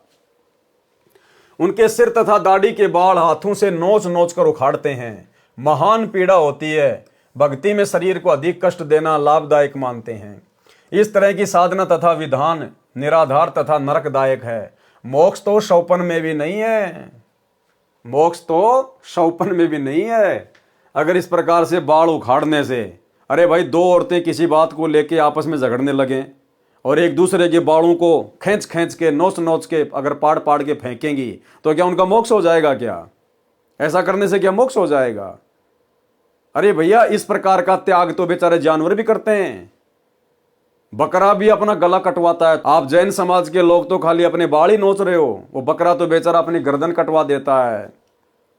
उनके सिर तथा दाढ़ी के बाल हाथों से नोच नोच कर उखाड़ते हैं। महान पीड़ा होती है। भक्ति में शरीर को अधिक कष्ट देना लाभदायक मानते हैं। इस तरह की साधना तथा विधान निराधार तथा नरकदायक है। मोक्ष तो शौपन में भी नहीं है। मोक्ष तो शौपन में भी नहीं है। अगर इस प्रकार से बाल उखाड़ने से, अरे भाई, 2 औरतें किसी बात को लेके आपस में झगड़ने लगें और एक दूसरे के बालों को खींच खींच के नोच नोच के अगर पाड़ पाड़ के फेंकेंगी तो क्या उनका मोक्ष हो जाएगा? क्या ऐसा करने से क्या मोक्ष हो जाएगा? अरे भैया, इस प्रकार का त्याग तो बेचारे जानवर भी करते हैं। बकरा भी अपना गला कटवाता है। आप जैन समाज के लोग तो खाली अपने बाल ही नोच रहे हो, वो बकरा तो बेचारा अपनी गर्दन कटवा देता है।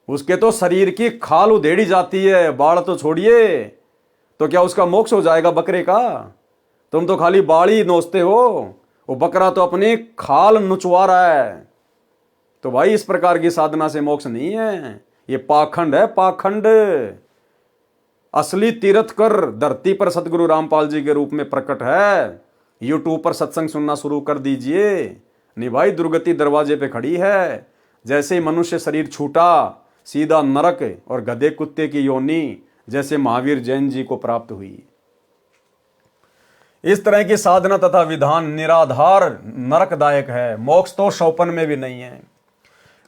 उसके तो शरीर की खाल उधेड़ी जाती है, बाल तो छोड़िए। तो क्या उसका मोक्ष हो जाएगा बकरे का? तुम तो खाली बाल ही नोचते हो, वो बकरा तो अपनी खाल नुचवा रहा है। तो भाई इस प्रकार की साधना से मोक्ष नहीं है, ये पाखंड है, पाखंड। असली तीर्थकर धरती पर सतगुरु रामपाल जी के रूप में प्रकट है। यूट्यूब पर सत्संग सुनना शुरू कर दीजिए। नहीं भाई, दुर्गति दरवाजे पे खड़ी है। जैसे ही मनुष्य शरीर छूटा, सीधा नरक और गधे कुत्ते की योनि जैसे महावीर जैन जी को प्राप्त हुई। इस तरह की साधना तथा विधान निराधार नरकदायक है, मोक्ष तो शौपन में भी नहीं है।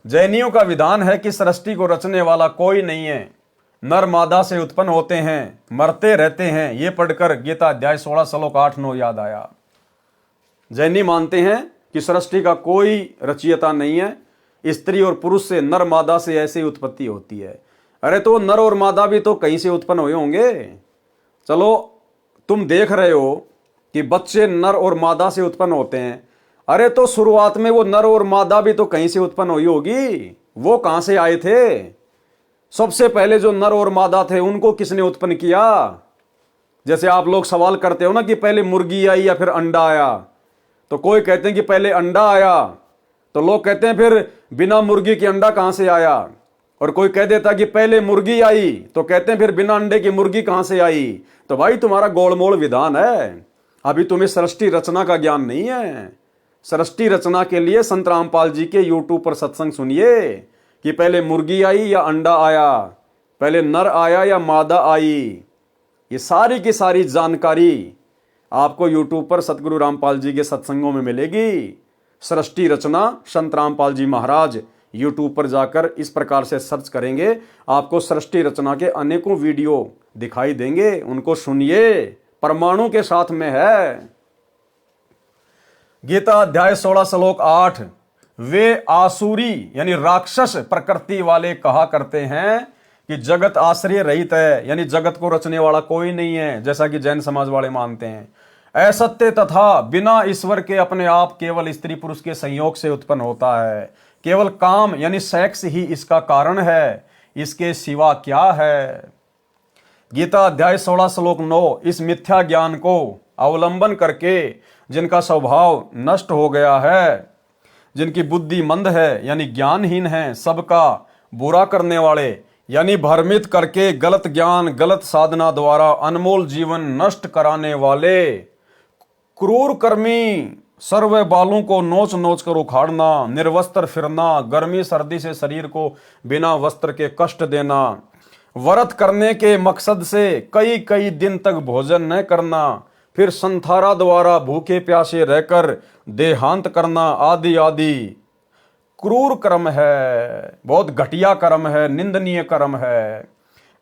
जैनियों का विधान है कि सृष्टि को रचने वाला कोई नहीं है, नर मादा से उत्पन्न होते हैं, मरते रहते हैं। ये पढ़कर गीता अध्याय 16 श्लोक 8-9 याद आया। जैनी मानते हैं कि सृष्टि का कोई रचयिता नहीं है, स्त्री और पुरुष से, नर मादा से ऐसे ही उत्पत्ति होती है। अरे तो नर और मादा भी तो कहीं से उत्पन्न हुए होंगे। चलो तुम देख रहे हो कि बच्चे नर और मादा से उत्पन्न होते हैं, अरे तो शुरुआत में वो नर और मादा भी तो कहीं से उत्पन्न हुई होगी। वो कहां से आए थे? सबसे पहले जो नर और मादा थे उनको किसने उत्पन्न किया? जैसे आप लोग सवाल करते हो ना कि पहले मुर्गी आई या फिर अंडा आया, तो कोई कहते हैं कि पहले अंडा आया, तो लोग कहते हैं फिर बिना मुर्गी के अंडा कहां से आया। और कोई कह देता कि पहले मुर्गी आई, तो कहते हैं फिर बिना अंडे की मुर्गी कहां से आई। तो भाई तुम्हारा गोलमोल विधान है, अभी तुम्हें सृष्टि रचना का ज्ञान नहीं है। सृष्टि रचना के लिए संत रामपाल जी के यूट्यूब पर सत्संग सुनिए कि पहले मुर्गी आई या अंडा आया, पहले नर आया या मादा आई। ये सारी की सारी जानकारी आपको यूट्यूब पर सतगुरु रामपाल जी के सत्संगों में मिलेगी। सृष्टि रचना संत रामपाल जी महाराज, यूट्यूब पर जाकर इस प्रकार से सर्च करेंगे, आपको सृष्टि रचना के अनेकों वीडियो दिखाई देंगे। उनको सुनिए, परमाणु के साथ में है। गीता अध्याय 16 श्लोक 8, वे आसुरी यानी राक्षस प्रकृति वाले कहा करते हैं कि जगत आश्रय रहित है, यानी जगत को रचने वाला कोई नहीं है, जैसा कि जैन समाज वाले मानते हैं। असत्य तथा बिना ईश्वर के अपने आप केवल स्त्री पुरुष के संयोग से उत्पन्न होता है। केवल काम यानी सेक्स ही इसका कारण है, इसके सिवा क्या है। गीता अध्याय 16 श्लोक 9, इस मिथ्या ज्ञान को अवलंबन करके जिनका स्वभाव नष्ट हो गया है, जिनकी बुद्धि मंद है यानी ज्ञानहीन है, सबका बुरा करने वाले यानी भ्रमित करके गलत ज्ञान गलत साधना द्वारा अनमोल जीवन नष्ट कराने वाले, क्रूर कर्मी, सर्व बालों को नोच नोच कर उखाड़ना, निर्वस्त्र फिरना, गर्मी सर्दी से शरीर को बिना वस्त्र के कष्ट देना, व्रत करने के मकसद से कई कई दिन तक भोजन न करना, फिर संथारा द्वारा भूखे प्यासे रहकर देहांत करना, आदि आदि क्रूर कर्म है, बहुत घटिया कर्म है, निंदनीय कर्म है।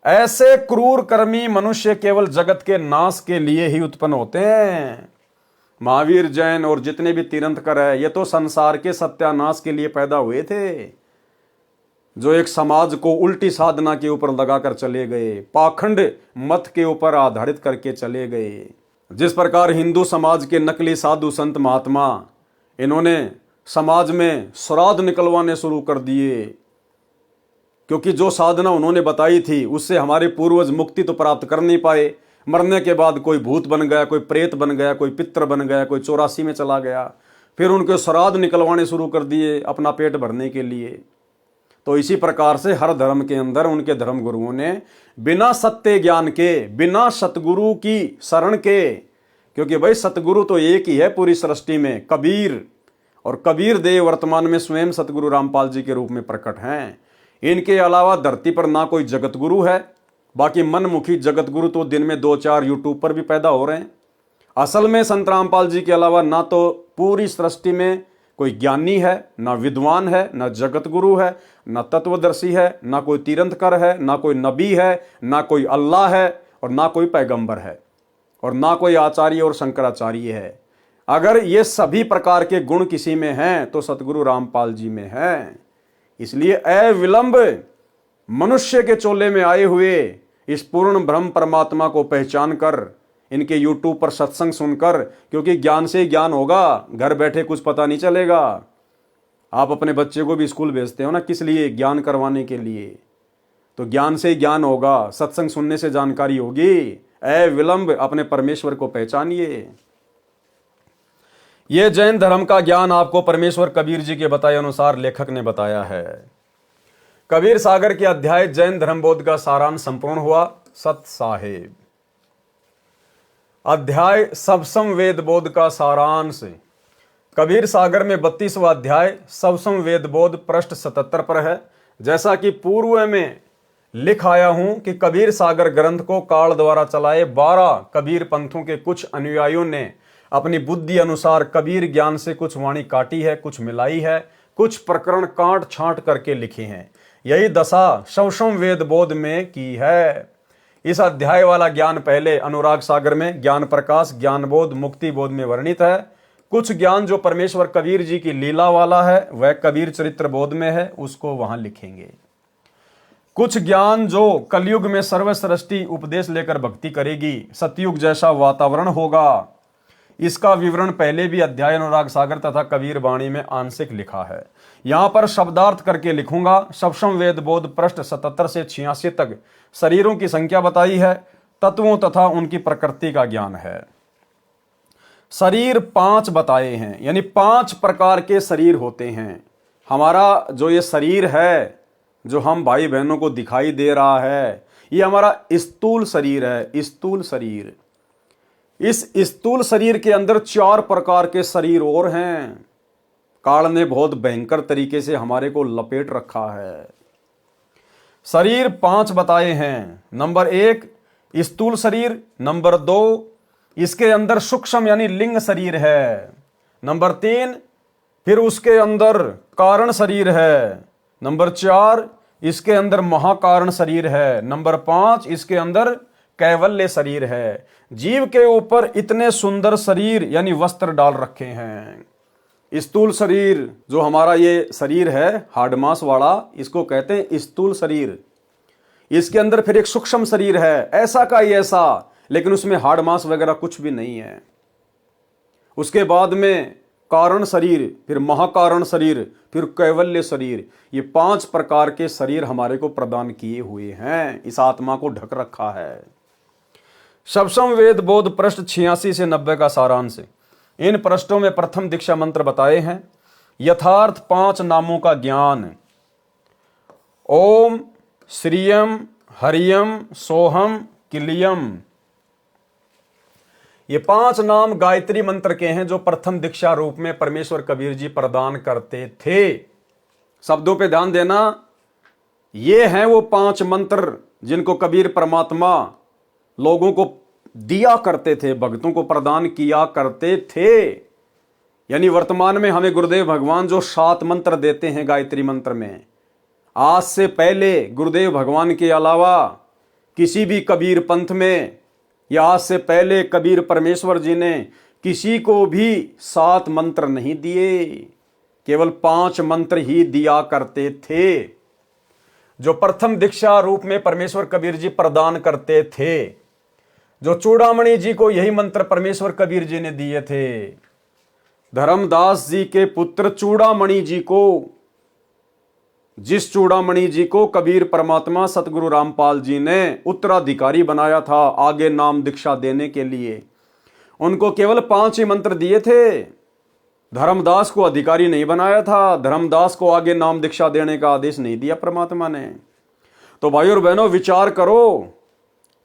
ऐसे क्रूर कर्मी मनुष्य केवल जगत के नाश के लिए ही उत्पन्न होते हैं। महावीर जैन और जितने भी तीर्थंकर है, ये तो संसार के सत्यानाश के लिए पैदा हुए थे, जो एक समाज को उल्टी साधना के ऊपर लगाकर चले गए, पाखंड मत के ऊपर आधारित करके चले गए। जिस प्रकार हिंदू समाज के नकली साधु संत महात्मा, इन्होंने समाज में श्राद्ध निकलवाने शुरू कर दिए, क्योंकि जो साधना उन्होंने बताई थी उससे हमारे पूर्वज मुक्ति तो प्राप्त कर नहीं पाए। मरने के बाद कोई भूत बन गया, कोई प्रेत बन गया, कोई पितर बन गया, कोई 84 में चला गया, फिर उनके श्राद्ध निकलवाने शुरू कर दिए अपना पेट भरने के लिए। तो इसी प्रकार से हर धर्म के अंदर उनके धर्म गुरुओं ने बिना सत्य ज्ञान के, बिना सतगुरु की शरण के, क्योंकि भाई सतगुरु तो एक ही है पूरी सृष्टि में, कबीर, और कबीर देव वर्तमान में स्वयं सतगुरु रामपाल जी के रूप में प्रकट हैं। इनके अलावा धरती पर ना कोई जगत गुरु है, बाकी मनमुखी जगत गुरु तो दिन में 2-4 यूट्यूब पर भी पैदा हो रहे हैं। असल में संत रामपाल जी के अलावा ना तो पूरी सृष्टि में कोई ज्ञानी है, ना विद्वान है, ना जगत गुरु है, ना तत्वदर्शी है, ना कोई तीर्थंकर है, ना कोई नबी है, ना कोई अल्लाह है, और ना कोई पैगंबर है, और ना कोई आचार्य और शंकराचार्य है। अगर ये सभी प्रकार के गुण किसी में हैं तो सतगुरु रामपाल जी में हैं। इसलिए अविलंब मनुष्य के चोले में आए हुए इस पूर्ण ब्रह्म परमात्मा को पहचान कर इनके YouTube पर सत्संग सुनकर, क्योंकि ज्ञान से ही ज्ञान होगा, घर बैठे कुछ पता नहीं चलेगा। आप अपने बच्चे को भी स्कूल भेजते हो ना, किस लिए? ज्ञान करवाने के लिए। तो ज्ञान से ही ज्ञान होगा, सत्संग सुनने से जानकारी होगी। विलंब अपने परमेश्वर को पहचानिए। यह जैन धर्म का ज्ञान आपको परमेश्वर कबीर जी के बताए अनुसार लेखक ने बताया है। कबीर सागर के अध्याय जैन धर्म बोध का सारांश संपूर्ण हुआ। सत साहेब। अध्याय सबसम वेद बोध का सारांश। कबीर सागर में 32वां अध्याय सबसम वेद बोध पृष्ठ 77 पर है। जैसा कि पूर्व में लिख आया हूं कि कबीर सागर ग्रंथ को काल द्वारा चलाए 12 कबीर पंथों के कुछ अनुयायियों ने अपनी बुद्धि अनुसार कबीर ज्ञान से कुछ वाणी काटी है, कुछ मिलाई है, कुछ प्रकरण काट छांट करके लिखे हैं। यही दशा सबसम वेद बोध में की है। इस अध्याय वाला ज्ञान पहले अनुराग सागर में ज्ञान प्रकाश, ज्ञान बोध, मुक्ति बोध में वर्णित है। कुछ ज्ञान जो परमेश्वर कबीर जी की लीला वाला है वह कबीर चरित्र बोध में है, उसको वहां लिखेंगे। कुछ ज्ञान जो कलयुग में सर्वसृष्टि उपदेश लेकर भक्ति करेगी, सतयुग जैसा वातावरण होगा, इसका विवरण पहले भी अध्याय अनुराग सागर तथा कबीर वाणी में आंशिक लिखा है। यहां पर शब्दार्थ करके लिखूंगा। सबसम वेद बोध पृष्ठ 77 से 86 तक शरीरों की संख्या बताई है, तत्वों तथा उनकी प्रकृति का ज्ञान है। शरीर 5 बताए हैं, यानी 5 प्रकार के शरीर होते हैं। हमारा जो ये शरीर है, जो हम भाई बहनों को दिखाई दे रहा है, ये हमारा स्थूल शरीर है। स्थूल शरीर, इस स्थूल शरीर के अंदर 4 प्रकार के शरीर और हैं। काल ने बहुत भयंकर तरीके से हमारे को लपेट रखा है। शरीर 5 बताए हैं। नंबर 1 स्थूल शरीर, नंबर 2 इसके अंदर सूक्ष्म यानी लिंग शरीर है, नंबर 3 फिर उसके अंदर कारण शरीर है, नंबर 4 इसके अंदर महाकारण शरीर है, नंबर 5 इसके अंदर कैवल्य शरीर है। जीव के ऊपर इतने सुंदर शरीर यानी वस्त्र डाल रखे हैं। स्थूल शरीर जो हमारा ये शरीर है हाड़ मांस वाला, इसको कहते हैं स्थूल शरीर। इसके अंदर फिर एक सूक्ष्म शरीर है, ऐसा का ही ऐसा, लेकिन उसमें हाड़ मांस वगैरह कुछ भी नहीं है। उसके बाद में कारण शरीर, फिर महाकारण शरीर, फिर कैवल्य शरीर। ये 5 प्रकार के शरीर हमारे को प्रदान किए हुए हैं, इस आत्मा को ढक रखा है। सबसम वेद बोध पृष्ठ 86 से 90 का सारांश। इन पृष्ठों में प्रथम दीक्षा मंत्र बताए हैं। यथार्थ 5 नामों का ज्ञान। ओम श्रियम हरियम सोहम किलियम। ये 5 नाम गायत्री मंत्र के हैं जो प्रथम दीक्षा रूप में परमेश्वर कबीर जी प्रदान करते थे। शब्दों पे ध्यान देना, ये हैं वो 5 मंत्र जिनको कबीर परमात्मा लोगों को दिया करते थे, भक्तों को प्रदान किया करते थे। यानी वर्तमान में हमें गुरुदेव भगवान जो 7 मंत्र देते हैं गायत्री मंत्र में, आज से पहले गुरुदेव भगवान के अलावा किसी भी कबीर पंथ में या आज से पहले कबीर परमेश्वर जी ने किसी को भी 7 मंत्र नहीं दिए, केवल 5 मंत्र ही दिया करते थे जो प्रथम दीक्षा रूप में परमेश्वर कबीर जी प्रदान करते थे। जो चूड़ामणि जी को यही मंत्र परमेश्वर कबीर जी ने दिए थे। धर्मदास जी के पुत्र चूड़ामणि जी को, जिस चूड़ामणि जी को कबीर परमात्मा सतगुरु रामपाल जी ने उत्तराधिकारी बनाया था आगे नाम दीक्षा देने के लिए, उनको केवल 5 ही मंत्र दिए थे। धर्मदास को अधिकारी नहीं बनाया था, धर्मदास को आगे नाम दीक्षा देने का आदेश नहीं दिया परमात्मा ने। तो भाइयों और बहनों विचार करो,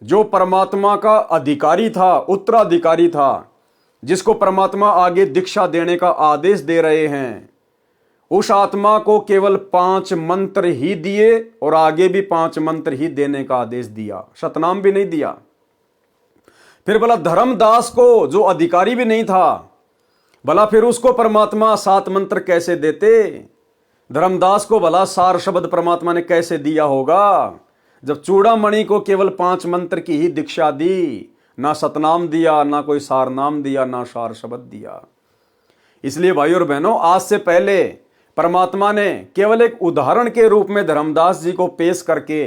जो परमात्मा का अधिकारी था, उत्तराधिकारी था, जिसको परमात्मा आगे दीक्षा देने का आदेश दे रहे हैं, उस आत्मा को केवल 5 मंत्र ही दिए और आगे भी 5 मंत्र ही देने का आदेश दिया, सतनाम भी नहीं दिया। फिर भला धर्मदास को जो अधिकारी भी नहीं था, भला फिर उसको परमात्मा 7 मंत्र कैसे देते? धर्मदास को भला सार शब्द परमात्मा ने कैसे दिया होगा, जब चूड़ामणि को केवल 5 मंत्र की ही दीक्षा दी, ना सतनाम दिया, ना कोई सार नाम दिया, ना सार शब्द दिया। इसलिए भाइयों और बहनों, आज से पहले परमात्मा ने केवल एक उदाहरण के रूप में धर्मदास जी को पेश करके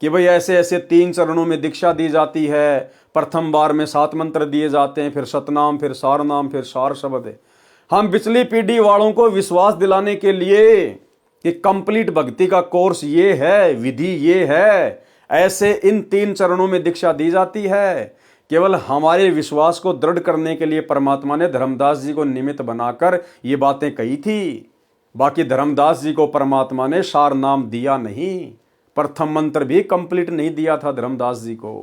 कि भाई ऐसे ऐसे 3 चरणों में दीक्षा दी जाती है। प्रथम बार में 7 मंत्र दिए जाते हैं, फिर सतनाम, फिर सारनाम, फिर सार शब्द। हम पिछली पीढ़ी वालों को विश्वास दिलाने के लिए कि कंप्लीट भक्ति का कोर्स ये है, विधि ये है, ऐसे इन 3 चरणों में दीक्षा दी जाती है, केवल हमारे विश्वास को दृढ़ करने के लिए परमात्मा ने धर्मदास जी को निमित्त बनाकर ये बातें कही थी। बाकी धर्मदास जी को परमात्मा ने सार नाम दिया नहीं, प्रथम मंत्र भी कंप्लीट नहीं दिया था धर्मदास जी को,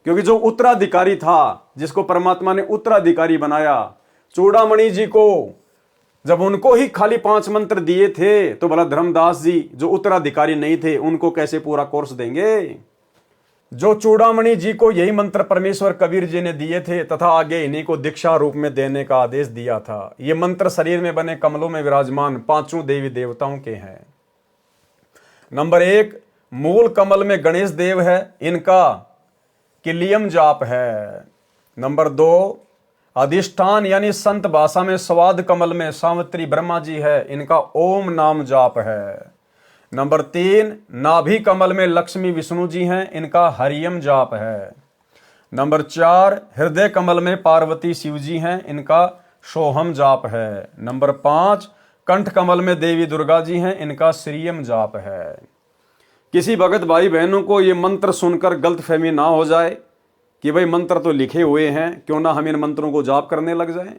क्योंकि जो उत्तराधिकारी था, जिसको परमात्मा ने उत्तराधिकारी बनाया, चूड़ामणि जी को, जब उनको ही खाली 5 मंत्र दिए थे, तो भला धर्मदास जी जो उत्तराधिकारी नहीं थे उनको कैसे पूरा कोर्स देंगे? जो चूड़ामणि जी को यही मंत्र परमेश्वर कबीर जी ने दिए थे तथा आगे इन्हीं को दीक्षा रूप में देने का आदेश दिया था। ये मंत्र शरीर में बने कमलों में विराजमान 5 देवी देवताओं के हैं। नंबर 1, मूल कमल में गणेश देव है, इनका किलियम जाप है। नंबर 2, अधिष्ठान यानी संत भाषा में स्वाद कमल में सावित्री ब्रह्मा जी है, इनका ओम नाम जाप है। नंबर 3, नाभि कमल में लक्ष्मी विष्णु जी हैं, इनका हरियम जाप है। नंबर 4, हृदय कमल में पार्वती शिव जी हैं, इनका सोहम जाप है। नंबर 5, कंठ कमल में देवी दुर्गा जी हैं, इनका श्रीयम जाप है। किसी भगत भाई बहनों को ये मंत्र सुनकर गलतफहमी ना हो जाए कि भाई मंत्र तो लिखे हुए हैं, क्यों ना हम इन मंत्रों को जाप करने लग जाएं।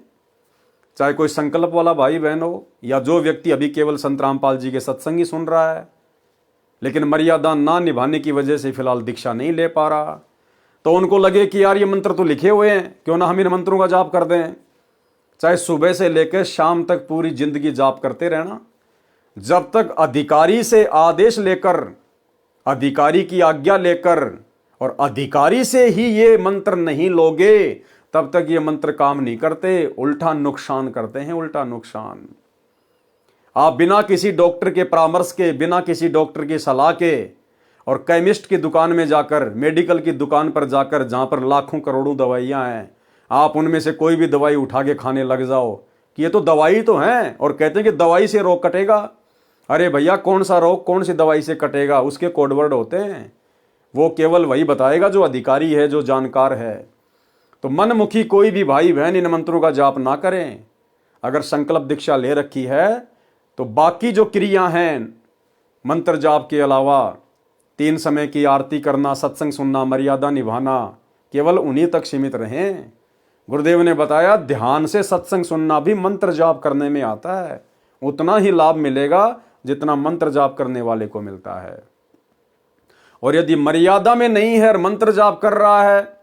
चाहे कोई संकल्प वाला भाई बहन हो या जो व्यक्ति अभी केवल संत रामपाल जी के सत्संग ही सुन रहा है, लेकिन मर्यादा ना निभाने की वजह से फिलहाल दीक्षा नहीं ले पा रहा, तो उनको लगे कि यार ये मंत्र तो लिखे हुए हैं, क्यों ना हम इन मंत्रों का जाप कर दें। चाहे सुबह से लेकर शाम तक पूरी जिंदगी जाप करते रहना, जब तक अधिकारी से आदेश लेकर, अधिकारी की आज्ञा लेकर और अधिकारी से ही ये मंत्र नहीं लोगे, तब तक ये मंत्र काम नहीं करते, उल्टा नुकसान करते हैं, उल्टा नुकसान। आप बिना किसी डॉक्टर के परामर्श के, बिना किसी डॉक्टर की सलाह के और केमिस्ट की दुकान में जाकर, मेडिकल की दुकान पर जाकर, जहां पर लाखों करोड़ों दवाइयां हैं, आप उनमें से कोई भी दवाई उठा के खाने लग जाओ कि ये तो दवाई तो है, और कहते हैं कि दवाई से रोग कटेगा। अरे भैया, कौन सा रोग कौन सी दवाई से कटेगा? उसके कोडवर्ड होते हैं, वो केवल वही बताएगा जो अधिकारी है, जो जानकार है। तो मनमुखी कोई भी भाई बहन इन मंत्रों का जाप ना करें। अगर संकल्प दीक्षा ले रखी है तो बाकी जो क्रिया हैं मंत्र जाप के अलावा, 3 समय की आरती करना, सत्संग सुनना, मर्यादा निभाना, केवल उन्हीं तक सीमित रहें। गुरुदेव ने बताया ध्यान से सत्संग सुनना भी मंत्र जाप करने में आता है, उतना ही लाभ मिलेगा जितना मंत्र जाप करने वाले को मिलता है। और यदि मर्यादा में नहीं है और मंत्र जाप कर रहा है,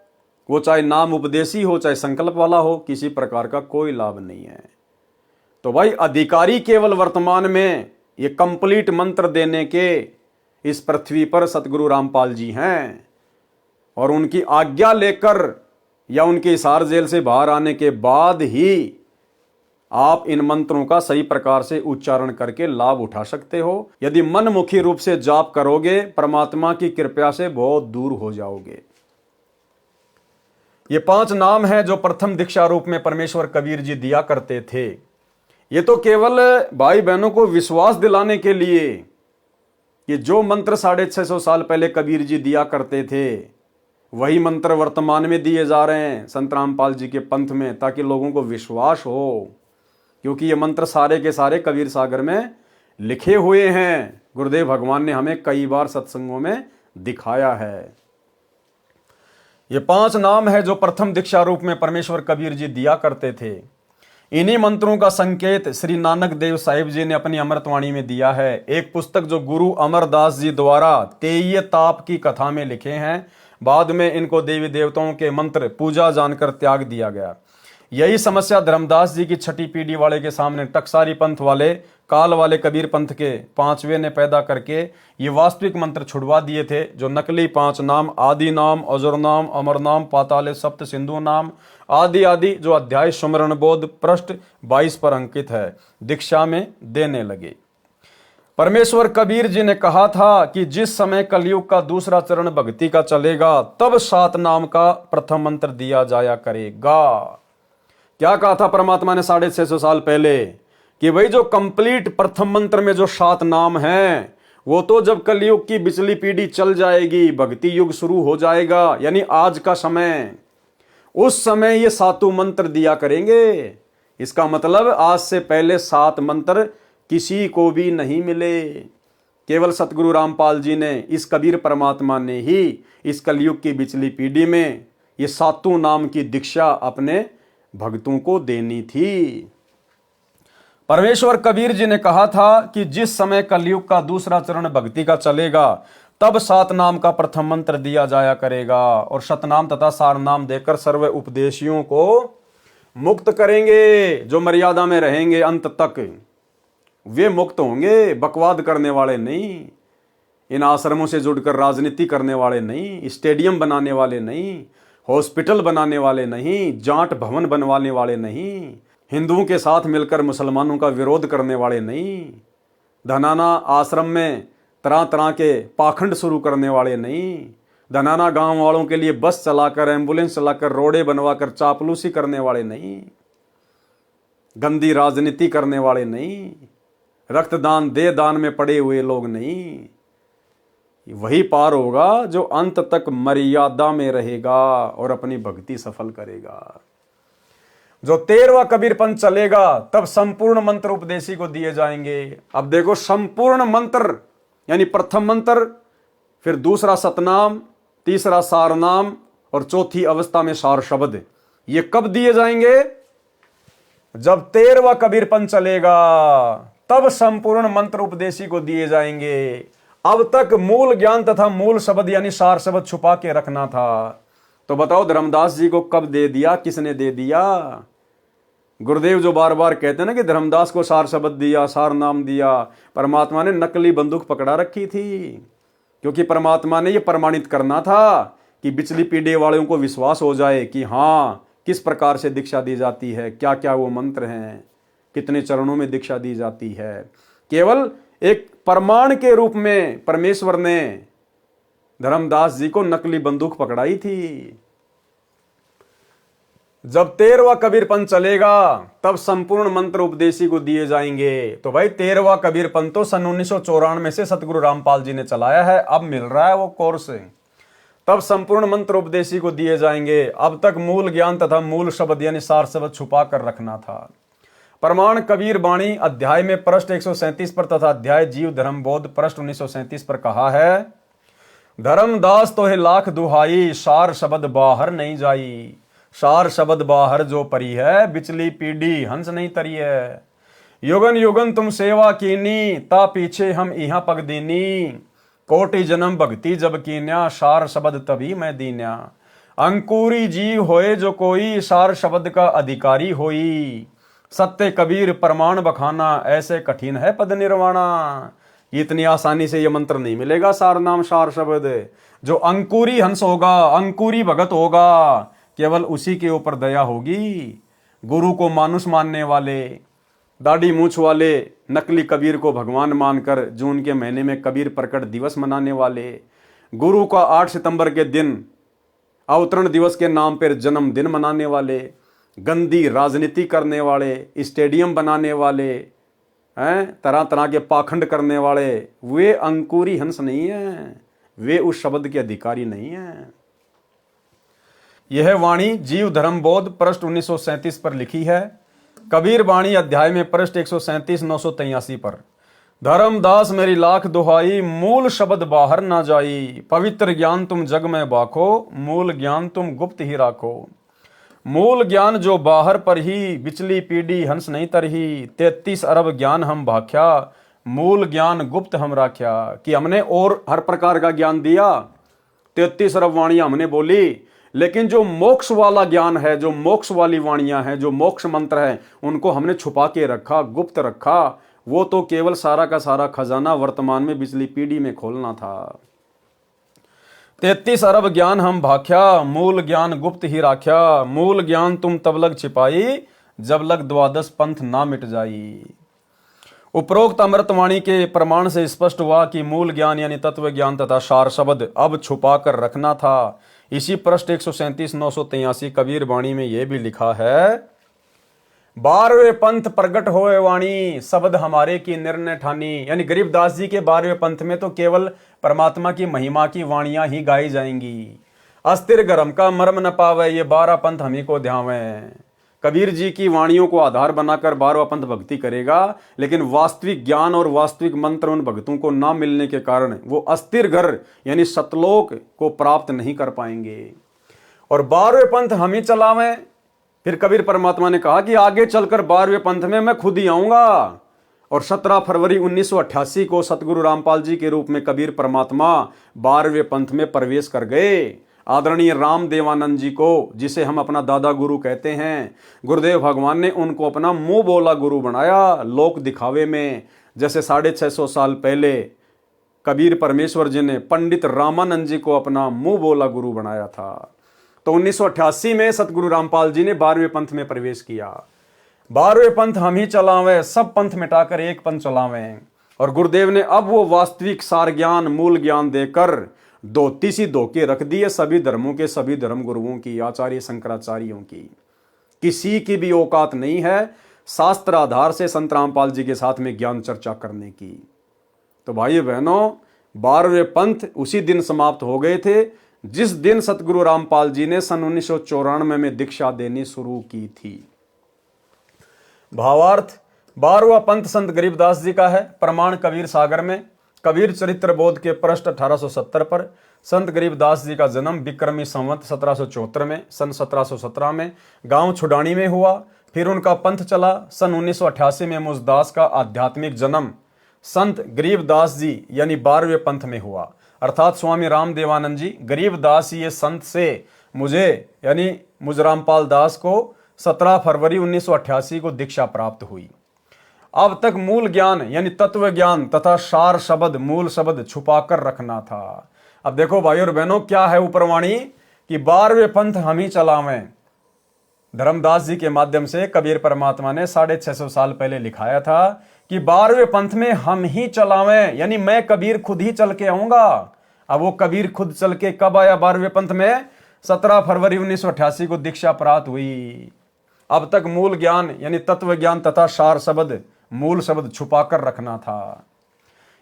वो चाहे नाम उपदेशी हो चाहे संकल्प वाला हो, किसी प्रकार का कोई लाभ नहीं है। तो भाई अधिकारी केवल वर्तमान में ये कंप्लीट मंत्र देने के इस पृथ्वी पर सतगुरु रामपाल जी हैं, और उनकी आज्ञा लेकर या उनके हिसार जेल से बाहर आने के बाद ही आप इन मंत्रों का सही प्रकार से उच्चारण करके लाभ उठा सकते हो। यदि मनमुखी रूप से जाप करोगे, परमात्मा की कृपा से बहुत दूर हो जाओगे। ये 5 नाम हैं जो प्रथम दीक्षा रूप में परमेश्वर कबीर जी दिया करते थे। ये तो केवल भाई बहनों को विश्वास दिलाने के लिए कि जो मंत्र 650 साल पहले कबीर जी दिया करते थे, वही मंत्र वर्तमान में दिए जा रहे हैं संत रामपाल जी के पंथ में, ताकि लोगों को विश्वास हो, क्योंकि ये मंत्र सारे के सारे कबीर सागर में लिखे हुए हैं। गुरुदेव भगवान ने हमें कई बार सत्संगों में दिखाया है। ये 5 नाम है जो प्रथम दीक्षा रूप में परमेश्वर कबीर जी दिया करते थे। इन्हीं मंत्रों का संकेत श्री नानक देव साहिब जी ने अपनी अमृतवाणी में दिया है। एक पुस्तक जो गुरु अमरदास जी द्वारा तेय ताप की कथा में लिखे हैं, बाद में इनको देवी देवताओं के मंत्र पूजा जानकर त्याग दिया गया। यही समस्या धर्मदास जी की 6ठी पीढ़ी वाले के सामने टकसारी पंथ वाले, काल वाले कबीर पंथ के 5वें ने पैदा करके ये वास्तविक मंत्र छुड़वा दिए थे, जो नकली 5 नाम आदि नाम, अजर नाम, अमर नाम, पाताले सप्त सिंधु नाम आदि आदि, जो अध्याय सुमरण बोध पृष्ठ 22 पर अंकित है, दीक्षा में देने लगे। परमेश्वर कबीर जी ने कहा था कि जिस समय कलयुग का दूसरा चरण भक्ति का चलेगा, तब 7 नाम का प्रथम मंत्र दिया जाया करेगा। क्या कहा था परमात्मा ने 650 साल पहले? कि भाई जो कंप्लीट प्रथम मंत्र में जो 7 नाम हैं, वो तो जब कलयुग की बिचली पीढ़ी चल जाएगी, भक्ति युग शुरू हो जाएगा, यानी आज का समय, उस समय ये सातों मंत्र दिया करेंगे। इसका मतलब आज से पहले 7 मंत्र किसी को भी नहीं मिले। केवल सतगुरु रामपाल जी ने, इस कबीर परमात्मा ने ही इस कलयुग की बिचली पीढ़ी में ये सातों नाम की दीक्षा अपने भक्तों को देनी थी। परमेश्वर कबीर जी ने कहा था कि जिस समय कलयुग का दूसरा चरण भक्ति का चलेगा, तब 7 नाम का प्रथम मंत्र दिया जाया करेगा और शतनाम तथा सार नाम देकर सर्व उपदेशियों को मुक्त करेंगे। जो मर्यादा में रहेंगे अंत तक वे मुक्त होंगे, बकवाद करने वाले नहीं, इन आश्रमों से जुड़कर राजनीति करने वाले नहीं, स्टेडियम बनाने वाले नहीं, हॉस्पिटल बनाने वाले नहीं, जाट भवन बनवाने वाले नहीं, हिंदुओं के साथ मिलकर मुसलमानों का विरोध करने वाले नहीं, धनाना आश्रम में तरह तरह के पाखंड शुरू करने वाले नहीं, धनाना गांव वालों के लिए बस चलाकर, एम्बुलेंस चलाकर, रोडे बनवाकर चापलूसी करने वाले नहीं, गंदी राजनीति करने वाले नहीं, रक्तदान दे दान में पड़े हुए लोग नहीं। वही पार होगा जो अंत तक मर्यादा में रहेगा और अपनी भक्ति सफल करेगा। जो 13वां कबीर पंथ चलेगा, तब संपूर्ण मंत्र उपदेशी को दिए जाएंगे। अब देखो, संपूर्ण मंत्र यानी प्रथम मंत्र, फिर दूसरा सतनाम, तीसरा सारनाम और चौथी अवस्था में सार शब्द, ये कब दिए जाएंगे? जब 13वां कबीर पंथ चलेगा, तब संपूर्ण मंत्र उपदेशी को दिए जाएंगे। अब तक मूल ज्ञान तथा मूल शब्द यानी सार शब्द छुपा के रखना था। तो बताओ, धर्मदास जी को कब दे दिया, किसने दे दिया? गुरुदेव जो बार बार कहते हैं ना कि धर्मदास को सार शब्द दिया, सार नाम दिया, परमात्मा ने नकली बंदूक पकड़ा रखी थी, क्योंकि परमात्मा ने यह प्रमाणित करना था कि बिचली पीढ़ी वालों को विश्वास हो जाए कि हाँ, किस प्रकार से दीक्षा दी जाती है, क्या क्या वो मंत्र हैं, कितने चरणों में दीक्षा दी जाती है। केवल एक प्रमाण के रूप में परमेश्वर ने धर्मदास जी को नकली बंदूक पकड़ाई थी। जब 13वां कबीर पंथ चलेगा, तब संपूर्ण मंत्र उपदेशी को दिए जाएंगे। तो भाई 13वां कबीर पंथ तो सन 1994 से सतगुरु रामपाल जी ने चलाया है, अब मिल रहा है वो कोर्स। तब संपूर्ण मंत्र उपदेशी को दिए जाएंगे। अब तक मूल ज्ञान तथा मूल शब्द यानी सार शब्द छुपा कर रखना था। प्रमाण कबीर बाणी अध्याय में पृष्ठ 137 पर तथा अध्याय जीव धर्म बोध पृष्ठ 1937 पर कहा है, धर्मदास तो है लाख दुहाई, सार शब्द बाहर नहीं जाई। सार शब्द बाहर जो परी है, बिचली पीढ़ी हंस नहीं तरी है। युगन युगन तुम सेवा कीनी, ता पीछे हम इहा पग दीनी। कोटि जन्म भक्ति जब कीन्या, सार शब्द तभी मैं दीन्या। अंकुरी जीव होए जो कोई, सार शब्द का अधिकारी होई। सत्य कबीर प्रमाण बखाना, ऐसे कठिन है पद निर्वाणा। इतनी आसानी से ये मंत्र नहीं मिलेगा, सार नाम सार शब्द। जो अंकुरी हंस होगा, अंकुरी भगत होगा, केवल उसी के ऊपर दया होगी। गुरु को मानुष मानने वाले, दाढ़ी मूछ वाले, नकली कबीर को भगवान मानकर जून के महीने में कबीर प्रकट दिवस मनाने वाले, गुरु का 8 सितंबर के दिन अवतरण दिवस के नाम पर जन्मदिन मनाने वाले, गंदी राजनीति करने वाले, स्टेडियम बनाने वाले हैं, तरह तरह के पाखंड करने वाले, वे अंकुरी हंस नहीं है, वे उस शब्द के अधिकारी नहीं है। यह वाणी जीव धर्म बोध पृष्ठ 1937 पर लिखी है। कबीर वाणी अध्याय में पृष्ठ 137 983 पर, धर्मदास मेरी लाख दुहाई, मूल शब्द बाहर ना जाई। पवित्र ज्ञान तुम जग में बाखो, मूल ज्ञान तुम गुप्त ही राखो। मूल ज्ञान जो बाहर पर ही, बिचली पीढ़ी हंस नहीं तरही। 33 अरब ज्ञान हम भाख्या, मूल ज्ञान गुप्त हम राख्या। कि हमने और हर प्रकार का ज्ञान दिया, 33 अरब वाणियां हमने बोली, लेकिन जो मोक्ष वाला ज्ञान है, जो मोक्ष वाली वाणियां हैं, जो मोक्ष मंत्र है, उनको हमने छुपा के रखा, गुप्त रखा। वो तो केवल सारा का सारा खजाना वर्तमान में बिचली पीढ़ी में खोलना था। 33 अरब ज्ञान हम भाख्या, मूल ज्ञान गुप्त ही राख्या। मूल ज्ञान तुम तब लग छिपाई, जब लग 12 पंथ ना मिट जाई। उपरोक्त अमृतवाणी के प्रमाण से स्पष्ट हुआ कि मूल ज्ञान यानी तत्व ज्ञान तथा सार शब्द अब छुपा कर रखना था। इसी पृष्ठ 137 983 कबीर वाणी में यह भी लिखा है, 12वें पंथ प्रगट होए वाणी, शब्द हमारे की निर्णय ठानी। यानी गरीबदास जी के 12वें पंथ में तो केवल परमात्मा की महिमा की वाणियां ही गाई जाएंगी। अस्थिर गरम का मर्म न पावे, ये 12 पंथ हम ही को ध्यावे। कबीर जी की वाणियों को आधार बनाकर 12वां पंथ भक्ति करेगा, लेकिन वास्तविक ज्ञान और वास्तविक मंत्र उन भक्तों को ना मिलने के कारण वो अस्थिर घर यानी सतलोक को प्राप्त नहीं कर पाएंगे। और 12वें पंथ हम ही चलावें। फिर कबीर परमात्मा ने कहा कि आगे चलकर 12वें पंथ में मैं खुद ही आऊंगा। और 17 फरवरी 1988 को सतगुरु रामपाल जी के रूप में कबीर परमात्मा 12वें पंथ में प्रवेश कर गए। आदरणीय राम देवानंद जी को, जिसे हम अपना दादा गुरु कहते हैं, गुरुदेव भगवान ने उनको अपना मुंह बोला गुरु बनाया लोक दिखावे में। जैसे 650 साल पहले कबीर परमेश्वर जी ने पंडित रामानंद जी को अपना मुंह बोला गुरु बनाया था। तो 1988 में सतगुरु रामपाल जी ने 12वें पंथ में प्रवेश किया। 12वें पंथ हम ही चलावें, सब पंथ मिटाकर एक पंथ चलावें। और गुरुदेव ने अब वो वास्तविक सार ज्ञान मूल ज्ञान देकर धोती सी धोके रख दी है सभी धर्मों के सभी धर्म गुरुओं की, आचार्य शंकराचार्यों की। किसी की भी औकात नहीं है शास्त्र आधार से संत रामपाल जी के साथ में ज्ञान चर्चा करने की। तो भाई बहनों, 12वें पंथ उसी दिन समाप्त हो गए थे जिस दिन सतगुरु रामपाल जी ने सन 1994 में दीक्षा देनी शुरू की थी। भावार्थ, 12वां पंथ संत गरीबदास जी का है। प्रमाण कबीर सागर में कबीर चरित्र बोध के पृष्ठ 1870 पर संत गरीबदास जी का जन्म विक्रमी संवत 1774 में सन 1717 में गांव छुडानी में हुआ। फिर उनका पंथ चला। सन 1988 में मुझदास का आध्यात्मिक जन्म संत गरीबदास जी यानी 12वें पंथ में हुआ। अर्थात स्वामी राम देवानंद जी गरीबदास ये संत से मुझे यानी मुझ रामपाल दास को 17 फरवरी 1988 को दीक्षा प्राप्त हुई। अब तक मूल ज्ञान यानी तत्व ज्ञान तथा सार शब्द मूल शब्द छुपा कर रखना था। अब देखो भाई और बहनों, क्या है ऊपरवाणी कि 12वें पंथ हम ही चलावें। धर्मदास जी के माध्यम से कबीर परमात्मा ने 650 साल पहले लिखाया था कि 12वें पंथ में हम ही चलावें, यानी मैं कबीर खुद ही चल के आऊंगा। अब वो कबीर खुद चल के कब आया 12वें पंथ में? 17 फरवरी 1988 को दीक्षा प्राप्त हुई। अब तक मूल ज्ञान यानी तत्व ज्ञान तथा सार शब्द मूल शब्द छुपाकर रखना था।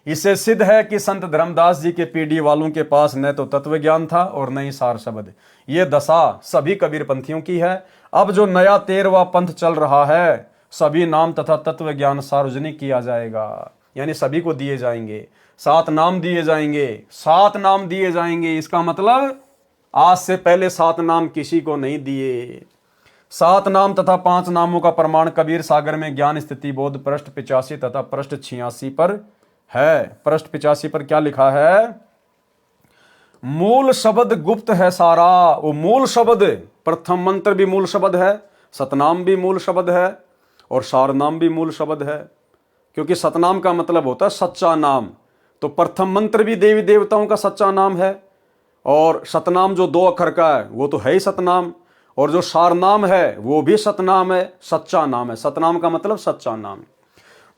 इससे सिद्ध है कि संत धर्मदास जी के पीढ़ी वालों के पास न तो तत्व ज्ञान था और न ही सार शब्द। ये दशा सभी कबीर पंथियों की है। अब जो नया 13वां पंथ चल रहा है, सभी नाम तथा तत्व ज्ञान सार्वजनिक किया जाएगा, यानी सभी को दिए जाएंगे। 7 नाम दिए जाएंगे, 7 नाम दिए जाएंगे। इसका मतलब आज से पहले 7 नाम किसी को नहीं दिए। 7 नाम तथा 5 नामों का प्रमाण कबीर सागर में ज्ञान स्थिति बोध पृष्ठ 85 तथा पृष्ठ 86 पर है। पृष्ठ 85 पर क्या लिखा है? मूल शब्द गुप्त है सारा। वो मूल शब्द, प्रथम मंत्र भी मूल शब्द है, सतनाम भी मूल शब्द है और सार नाम भी मूल शब्द है। क्योंकि सतनाम का मतलब होता है सच्चा नाम, तो प्रथम मंत्र भी देवी देवताओं का सच्चा नाम है और सतनाम जो 2 अक्षर का है वो तो है ही सतनाम, और जो सार नाम है वो भी सतनाम है, सच्चा नाम है। सतनाम का मतलब सच्चा नाम।